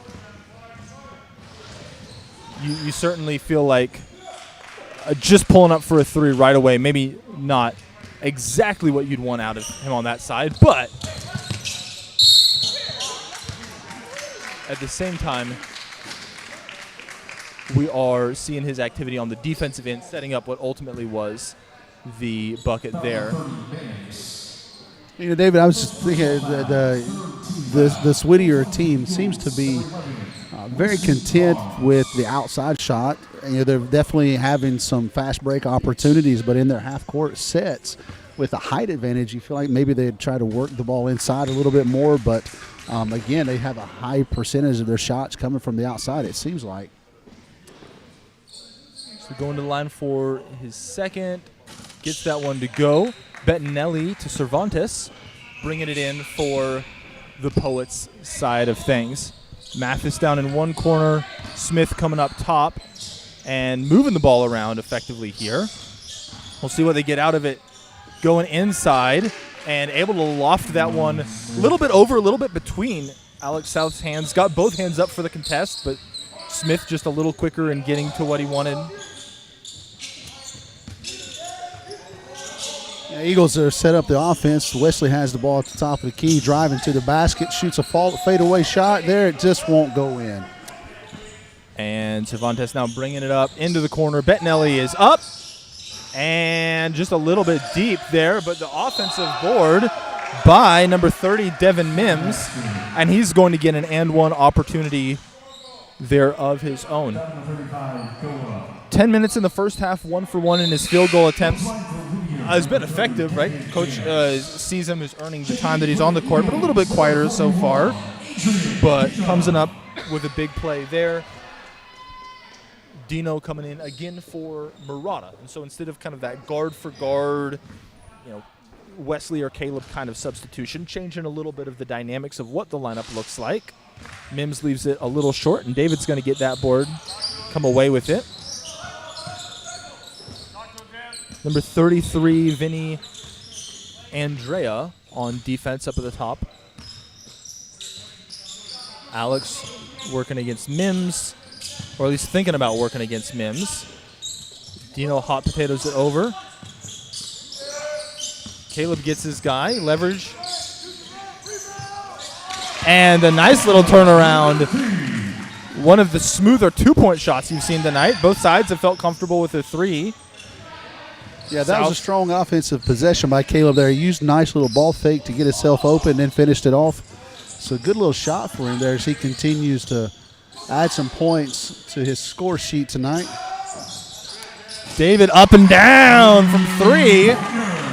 you certainly feel like just pulling up for a three right away, maybe not exactly what you'd want out of him on that side, but at the same time, we are seeing his activity on the defensive end, setting up what ultimately was the bucket there. You know, David, I was just thinking this Whittier team seems to be very content with the outside shot. You know, they're definitely having some fast break opportunities, but in their half-court sets with a height advantage, you feel like maybe they'd try to work the ball inside a little bit more. But, again, they have a high percentage of their shots coming from the outside, it seems like. So going to the line for his second, gets that one to go. Bettinelli to Cervantes, bringing it in for the Poets side of things. Mathis down in one corner, Smith coming up top and moving the ball around effectively here. We'll see what they get out of it. Going inside and able to loft that one a little bit over, a little bit between Alex South's hands. Got both hands up for the contest, but Smith just a little quicker in getting to what he wanted. Yeah, Eagles are set up the offense. Wesley has the ball at the top of the key, driving to the basket, shoots a fadeaway shot there. It just won't go in. And Cervantes now bringing it up into the corner. Bettinelli is up and just a little bit deep there, but the offensive board by number 30, Devin Mims, and he's going to get an and one opportunity there of his own. 10 minutes in the first half, 1 for 1 in his field goal attempts. Has been effective, right? Coach sees him as earning the time that he's on the court, but a little bit quieter so far. But comes in up with a big play there. Dino coming in again for Murata. And so instead of kind of that guard for guard, Wesley or Caleb kind of substitution, changing a little bit of the dynamics of what the lineup looks like. Mims leaves it a little short, and David's going to get that board, come away with it. Number 33, Vinny Andrea on defense up at the top. Alex working against Mims, or at least thinking about working against Mims. Dino hot potatoes it over. Caleb gets his guy, leverage. And a nice little turnaround. One of the smoother two-point shots you've seen tonight. Both sides have felt comfortable with a three. Yeah, that was a strong offensive possession by Caleb there. He used a nice little ball fake to get himself open, then finished it off. So a good little shot for him there as he continues to add some points to his score sheet tonight. David up and down from three.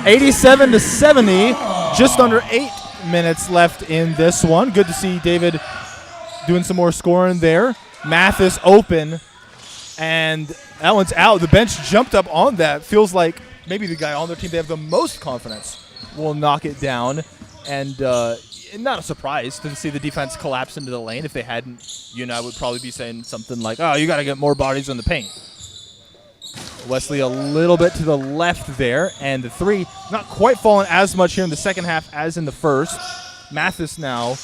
87-70. Just under 8 minutes left in this one. Good to see David doing some more scoring there. Mathis open. And that one's out. The bench jumped up on that. Feels like maybe the guy on their team they have the most confidence will knock it down. And not a surprise to see the defense collapse into the lane. If they hadn't, I would probably be saying something like, oh, you got to get more bodies in the paint. Wesley a little bit to the left there. And the three not quite falling as much here in the second half as in the first. Mathis now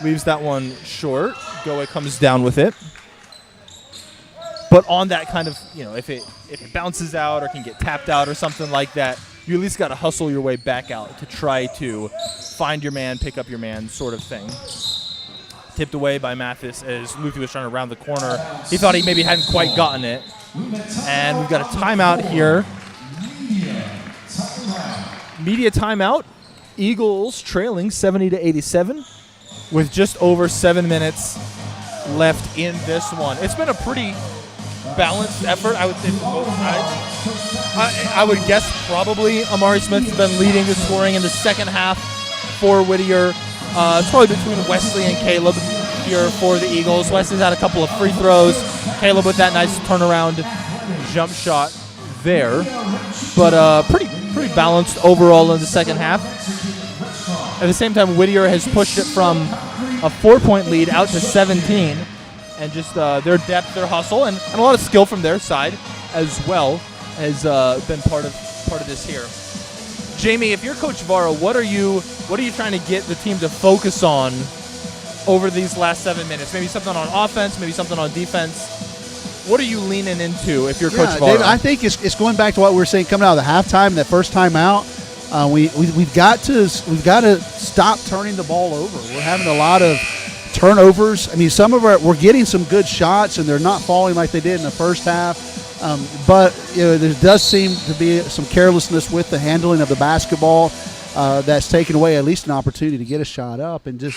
leaves that one short. Goa comes down with it. But on that kind of, if it bounces out or can get tapped out or something like that, you at least got to hustle your way back out to try to find your man, pick up your man sort of thing. Tipped away by Mathis as Luther was trying to round the corner. He thought he maybe hadn't quite gotten it. And we've got a timeout here. Media timeout. Eagles trailing 70-87 with just over 7 minutes left in this one. It's been a pretty balanced effort, I would say, from both sides. I would guess probably Amari Smith's been leading the scoring in the second half for Whittier. It's probably between Wesley and Caleb here for the Eagles. Wesley's had a couple of free throws. Caleb with that nice turnaround jump shot there. But pretty balanced overall in the second half. At the same time, Whittier has pushed it from a 4-point lead out to 17. And just their depth, their hustle, and a lot of skill from their side as well has been part of this here. Jamie, if you're Coach Varro, what are you trying to get the team to focus on over these last 7 minutes? Maybe something on offense, maybe something on defense. What are you leaning into if you're Coach Varro? David, I think it's going back to what we were saying coming out of the halftime, that first time out. We've got to stop turning the ball over. We're having a lot of turnovers. I mean, we're getting some good shots, and they're not falling like they did in the first half. But there does seem to be some carelessness with the handling of the basketball that's taken away at least an opportunity to get a shot up, and just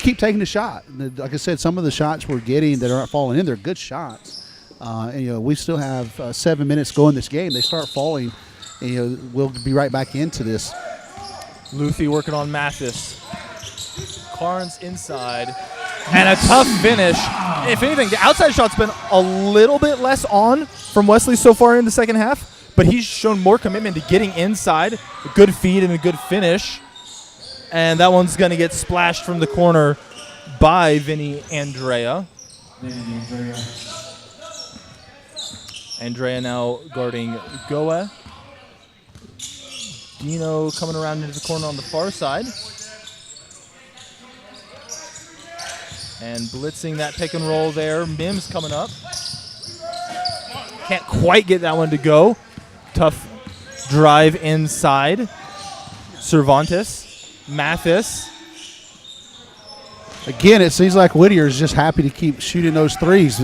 keep taking the shot. Like I said, some of the shots we're getting that aren't falling in, they're good shots. And we still have 7 minutes going this game. They start falling, and we'll be right back into this. Luthi working on Mathis. Carnes inside. And a tough finish. If anything, the outside shot's been a little bit less on from Wesley so far in the second half, but he's shown more commitment to getting inside. A good feed and a good finish. And that one's going to get splashed from the corner by Vinny Andrea. Andrea now guarding Goa. Dino coming around into the corner on the far side. And blitzing that pick and roll there. Mims coming up. Can't quite get that one to go. Tough drive inside. Cervantes. Mathis. Again, it seems like Whittier is just happy to keep shooting those threes.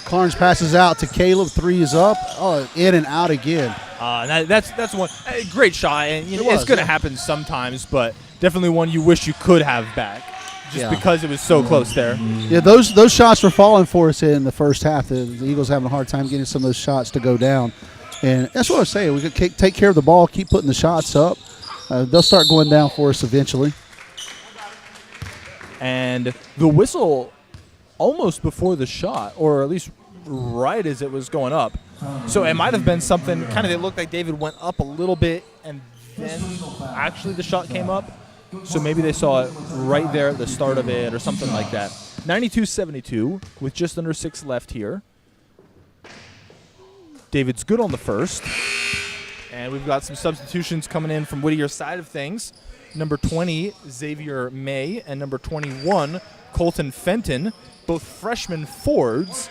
Carnes passes out to Caleb. 3 is up. Oh, in and out again. That's one great shot, and it's going to happen sometimes, but definitely one you wish you could have back. Just because it was so close there. Yeah, those shots were falling for us in the first half. The Eagles having a hard time getting some of those shots to go down. And that's what I was saying. We could take care of the ball, keep putting the shots up. They'll start going down for us eventually. And the whistle almost before the shot, or at least right as it was going up. So it might have been something kind of, it looked like David went up a little bit and then actually the shot came up. So maybe they saw it right there at the start of it or something like that. 92-72 with just under 6 left here. David's good on the first. And we've got some substitutions coming in from Whittier's side of things. Number 20, Xavier May, and number 21, Colton Fenton, both freshman forwards,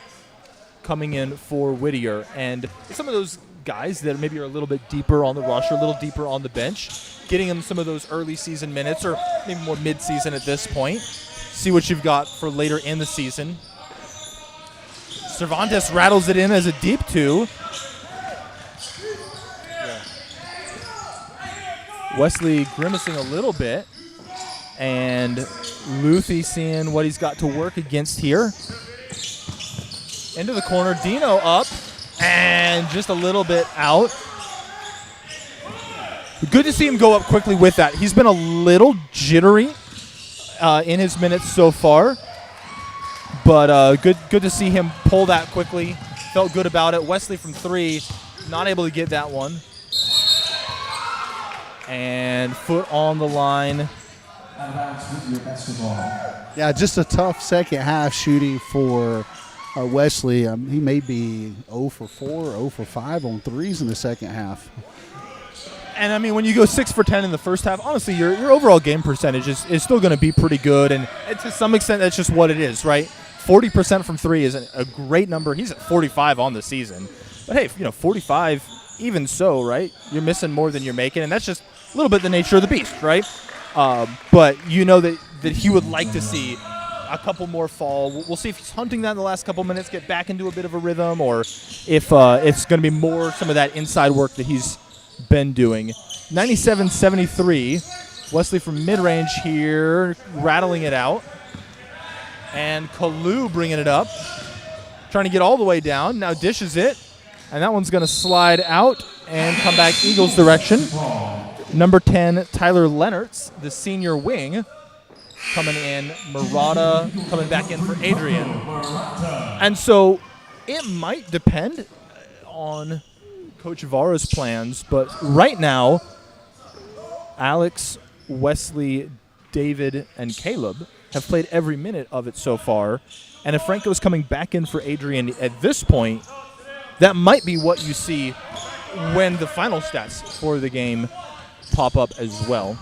coming in for Whittier. And some of those guys that maybe are a little bit deeper on the roster, a little deeper on the bench, getting them some of those early season minutes or maybe more mid-season at this point. See what you've got for later in the season. Cervantes rattles it in as a deep 2. Wesley grimacing a little bit. And Luthi seeing what he's got to work against here. Into the corner. Dino up. And just a little bit out. Good to see him go up quickly with that. He's been a little jittery in his minutes so far. But good to see him pull that quickly. Felt good about it. Wesley from 3, not able to get that one. And foot on the line. Yeah, just a tough second half shooting for Wesley. He may be 0 for 4, 0 for 5 on threes in the second half. And, I mean, when you go 6 for 10 in the first half, honestly, your overall game percentage is still going to be pretty good. And to some extent, that's just what it is, right? 40% from 3 is a great number. He's at 45 on the season. But, hey, 45, even so, right? You're missing more than you're making. And that's just a little bit the nature of the beast, right? But you know that he would like to see a couple more fall. We'll see if he's hunting that in the last couple minutes, get back into a bit of a rhythm, or if it's going to be more some of that inside work that he's been doing. 97-73. Wesley from mid-range here, rattling it out. And Kalu bringing it up. Trying to get all the way down. Now dishes it. And that one's going to slide out and come back Eagles direction. Number 10, Tyler Lennertz, the senior wing, coming in. Murata coming back in for Adrian. And so it might depend on Coach Vara's plans, but right now, Alex, Wesley, David, and Caleb have played every minute of it so far. And if Franco's coming back in for Adrian at this point, that might be what you see when the final stats for the game pop up as well.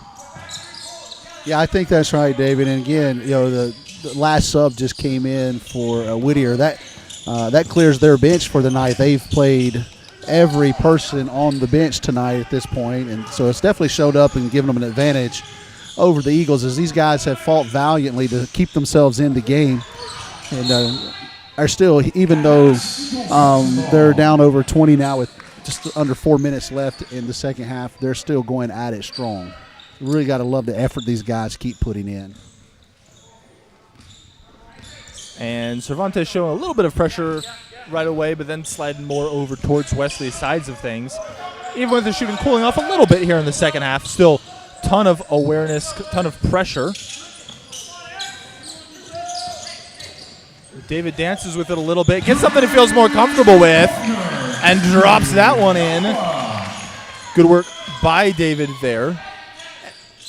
Yeah, I think that's right, David. And again, the last sub just came in for Whittier. That clears their bench for the night. They've played every person on the bench tonight at this point, and so it's definitely showed up and given them an advantage over the Eagles as these guys have fought valiantly to keep themselves in the game, and are still, even though they're down over 20 now with just under 4 minutes left in the second half, they're still going at it strong. You really got to love the effort these guys keep putting in. And Cervantes showing a little bit of pressure right away, but then sliding more over towards Wesley's sides of things. Even with the shooting cooling off a little bit here in the second half, still ton of awareness, ton of pressure. David dances with it a little bit, gets something he feels more comfortable with, and drops that one in. Good work by David there.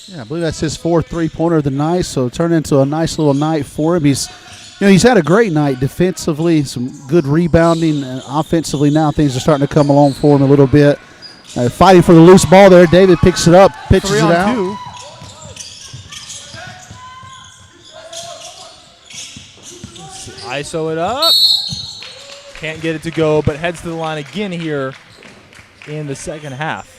Yeah, I believe that's his 4th three-pointer of the night, so it turned into a nice little night for him. He's had a great night defensively, some good rebounding, and offensively now things are starting to come along for him a little bit. Fighting for the loose ball there. David picks it up, pitches it out. 3-on-2. ISO it up. Can't get it to go, but heads to the line again here in the second half.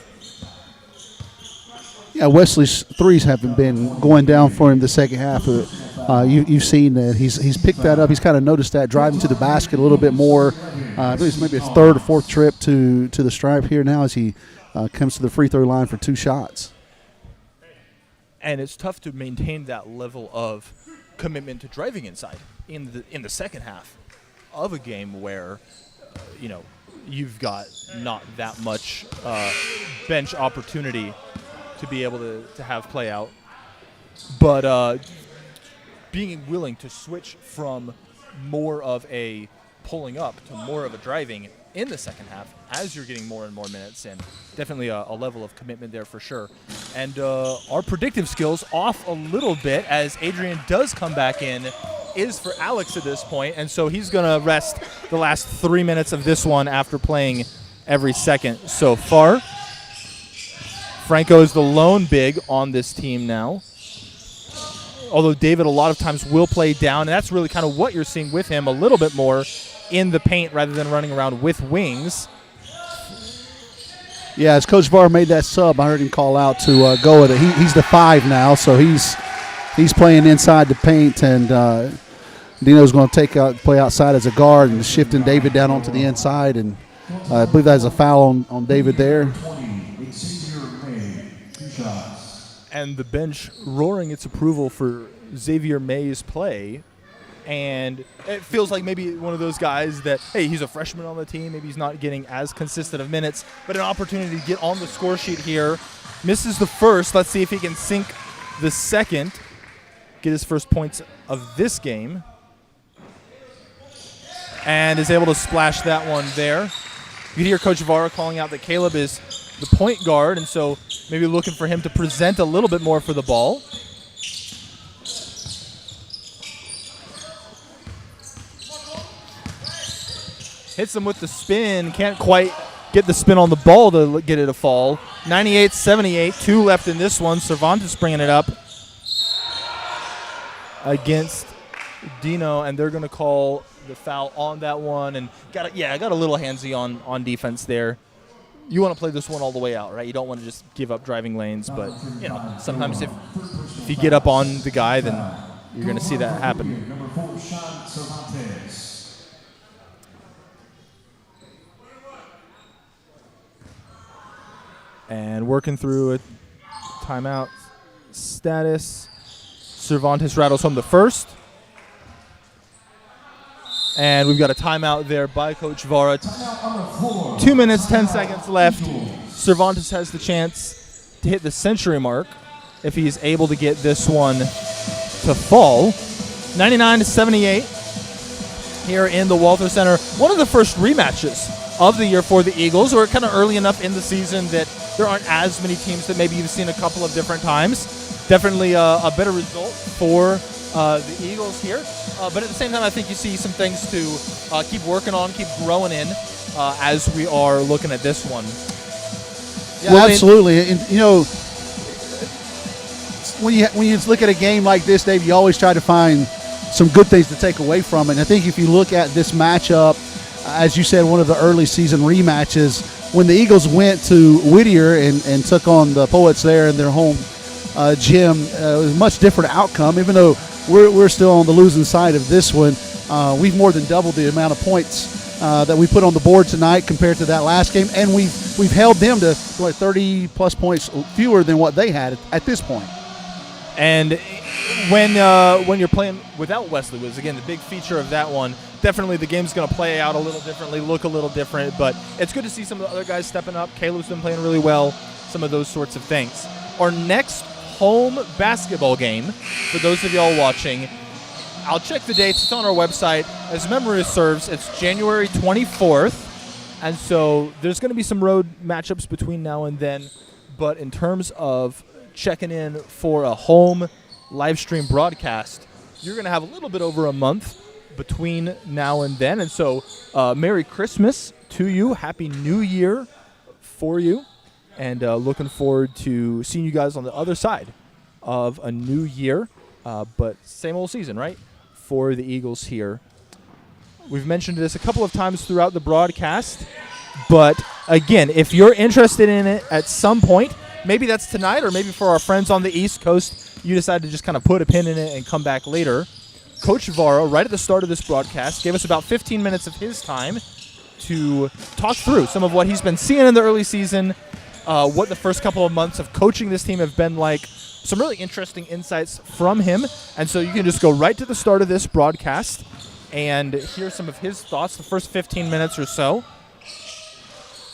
Yeah, Wesley's threes haven't been going down for him the second half. You've seen that he's picked that up. He's kind of noticed that, driving to the basket a little bit more. I believe it's maybe his 3rd or 4th trip to the stripe here now as he comes to the free throw line for 2 shots. And it's tough to maintain that level of commitment to driving inside in the second half of a game where you've got not that much bench opportunity to be able to have play out. But being willing to switch from more of a pulling up to more of a driving in the second half as you're getting more and more minutes in. Definitely a level of commitment there for sure. And our predictive skills off a little bit as Adrian does come back in is for Alex at this point, and so he's going to rest the last 3 minutes of this one after playing every second so far. Franco is the lone big on this team now. Although David a lot of times will play down, and that's really kind of what you're seeing with him a little bit more in the paint rather than running around with wings. Yeah, as Coach Varro made that sub, I heard him call out to go with it. He's the 5 now, so he's playing inside the paint, and Dino's going to play outside as a guard and shifting David down onto the inside, and I believe that is a foul on David there. And the bench roaring its approval for Xavier May's play. And it feels like maybe one of those guys that, hey, he's a freshman on the team. Maybe he's not getting as consistent of minutes, but an opportunity to get on the score sheet here. Misses the first. Let's see if he can sink the second. Get his first points of this game. And is able to splash that one there. You can hear Coach Varro calling out that Caleb is the point guard, and so maybe looking for him to present a little bit more for the ball. Hits him with the spin. Can't quite get the spin on the ball to get it a fall. 98-78. 2 left in this one. Cervantes bringing it up against Dino, and they're going to call the foul on that one. And got a little handsy on defense there. You want to play this one all the way out, right? You don't want to just give up driving lanes, but sometimes if you get up on the guy, then you're going to see that happen. Number 4, Sean Cervantes. And working through a timeout status. Cervantes rattles home the first. And we've got a timeout there by Coach Varro. 2 minutes, 10 seconds left. Cervantes has the chance to hit the century mark if he's able to get this one to fall. 99-78 here in the Walther Center. One of the first rematches of the year for the Eagles. We're kind of early enough in the season that there aren't as many teams that maybe you've seen a couple of different times. Definitely a better result for the Eagles here. But at the same time, I think you see some things to keep working on, keep growing in as we are looking at this one. Yeah, well, absolutely. And, when you look at a game like this, Dave, you always try to find some good things to take away from it. And I think if you look at this matchup, as you said, one of the early season rematches, when the Eagles went to Whittier and took on the Poets there in their home gym, it was a much different outcome. Even though we're still on the losing side of this one, we've more than doubled the amount of points that we put on the board tonight compared to that last game, and we've held them to 30-plus points fewer than what they had at this point. And when you're playing without Wesley was, again, the big feature of that one. Definitely the game's going to play out a little differently, look a little different, but it's good to see some of the other guys stepping up. Caleb's been playing really well, some of those sorts of things. Our next home basketball game, for those of y'all watching, I'll check the dates. It's on our website. As memory serves, it's January 24th, and so there's going to be some road matchups between now and then, but in terms of checking in for a home live stream broadcast, you're going to have a little bit over a month between now and then. And so Merry Christmas to you. Happy New Year for you. And looking forward to seeing you guys on the other side of a new year. But same old season, right, for the Eagles here. We've mentioned this a couple of times throughout the broadcast. But, again, if you're interested in it at some point, maybe that's tonight, or maybe for our friends on the East Coast, you decide to just kind of put a pin in it and come back later. Coach Varro, right at the start of this broadcast, gave us about 15 minutes of his time to talk through some of what he's been seeing in the early season, what the first couple of months of coaching this team have been like, some really interesting insights from him. And so you can just go right to the start of this broadcast and hear some of his thoughts the first 15 minutes or so.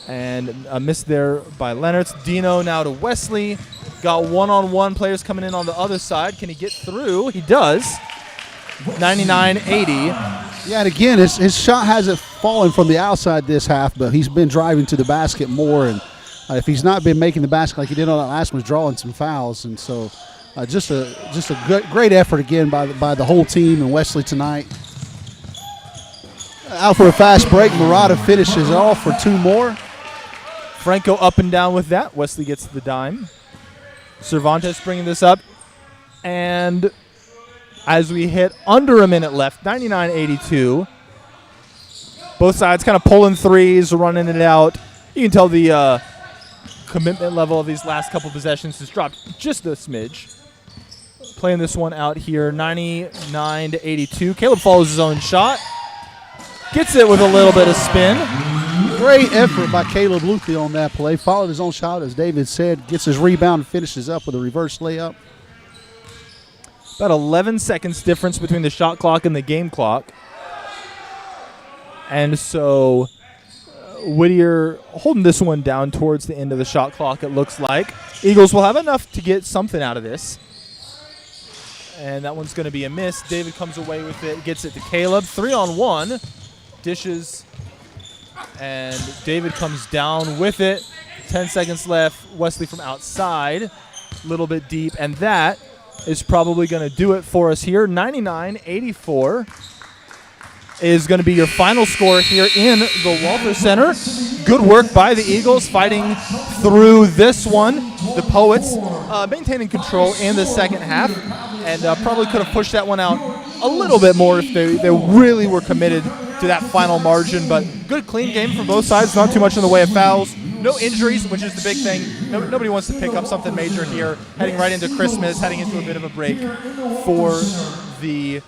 And a miss there by Leonard. Dino now to Wesley. Got one-on-one players coming in on the other side. Can he get through? He does. 99-80. Yeah, and again, his shot hasn't fallen from the outside this half, but he's been driving to the basket more. And if he's not been making the basket like he did on that last one, he's drawing some fouls. And so just a great effort again by the whole team and Wesley tonight. Out for a fast break. Murata finishes off for 2 more. Franco up and down with that. Wesley gets the dime. Cervantes bringing this up. And as we hit under a minute left, 99-82, Both sides kind of pulling threes, running it out. You can tell the commitment level of these last couple possessions has dropped just a smidge. Playing this one out here, 99-82. Caleb follows his own shot. Gets it with a little bit of spin. Great effort by Caleb Luthi on that play. Followed his own shot, as David said. Gets his rebound and finishes up with a reverse layup. About 11 seconds difference between the shot clock and the game clock. And so Whittier holding this one down towards the end of the shot clock, it looks like. Eagles will have enough to get something out of this. And that one's going to be a miss. David comes away with it, gets it to Caleb. 3-on-1. Dishes. And David comes down with it. 10 seconds left. Wesley from outside. A little bit deep. And that is probably going to do it for us here. 99-84 is going to be your final score here in the Walther Center. Good work by the Eagles fighting through this one. The Poets maintaining control in the second half and probably could have pushed that one out a little bit more if they really were committed to that final margin. But good, clean game from both sides. Not too much in the way of fouls. No injuries, which is the big thing. Nobody wants to pick up something major here. Heading right into Christmas, heading into a bit of a break for the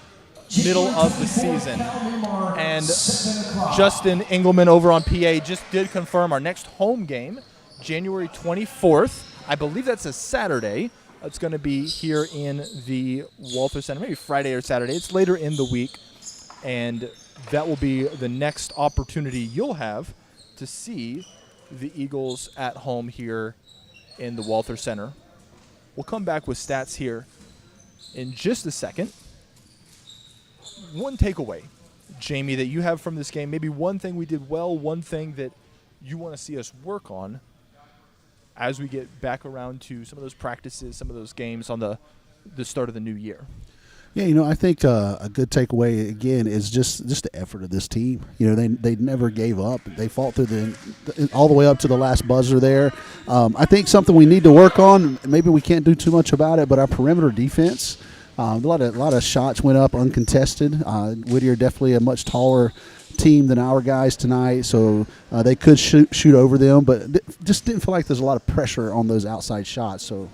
middle of the season. And Justin Engelman over on PA just did confirm our next home game, January 24th. I believe that's a Saturday. It's going to be here in the Walther Center, maybe Friday or Saturday. It's later in the week, and that will be the next opportunity you'll have to see the Eagles at home here in the Walther Center. We'll come back with stats here in just a second. One takeaway, Jamie, that you have from this game, maybe one thing we did well, one thing that you want to see us work on as we get back around to some of those practices, some of those games on the start of the new year. Yeah, I think a good takeaway, again, is just the effort of this team. They never gave up. They fought through all the way up to the last buzzer there. I think something we need to work on, maybe we can't do too much about it, but our perimeter defense. A lot of shots went up uncontested. Whittier definitely a much taller team than our guys tonight, so they could shoot over them, but just didn't feel like there's a lot of pressure on those outside shots. So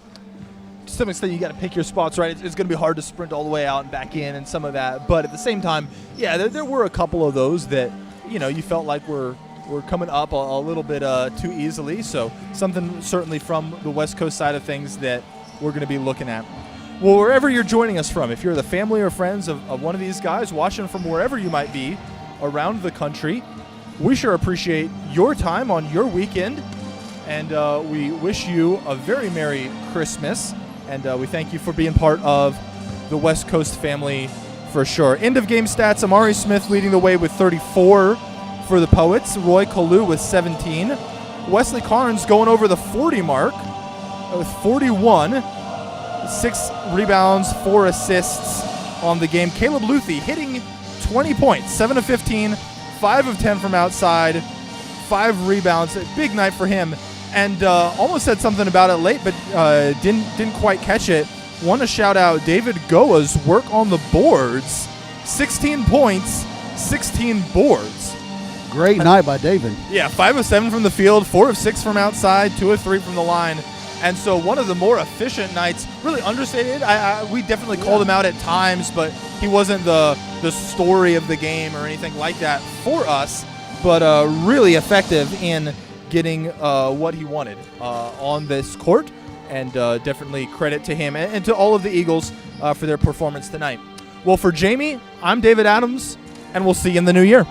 to some extent, you got to pick your spots, right? It's going to be hard to sprint all the way out and back in and some of that, but at the same time, yeah, there were a couple of those that you felt like were coming up a little bit too easily. So something certainly from the West Coast side of things that we're going to be looking at. Well, wherever you're joining us from, if you're the family or friends of one of these guys watching from wherever you might be around the country, we sure appreciate your time on your weekend, and we wish you a very Merry Christmas, and we thank you for being part of the West Coast family for sure. End of game stats, Amari Smith leading the way with 34 for the Poets, Roy Kalu with 17, Wesley Carnes going over the 40 mark with 41, 6 rebounds, 4 assists on the game. Caleb Luthi hitting 20 points, 7 of 15, 5 of 10 from outside, 5 rebounds. A big night for him. And almost said something about it late, but didn't quite catch it. Want to shout out David Goa's work on the boards. 16 points, 16 boards. Great night by David. Yeah, 5 of 7 from the field, 4 of 6 from outside, 2 of 3 from the line. And so one of the more efficient nights, really understated. We definitely called him out at times, but he wasn't the story of the game or anything like that for us, but really effective in getting what he wanted on this court, and definitely credit to him and to all of the Eagles for their performance tonight. Well, for Jamie, I'm David Adams, and we'll see you in the new year.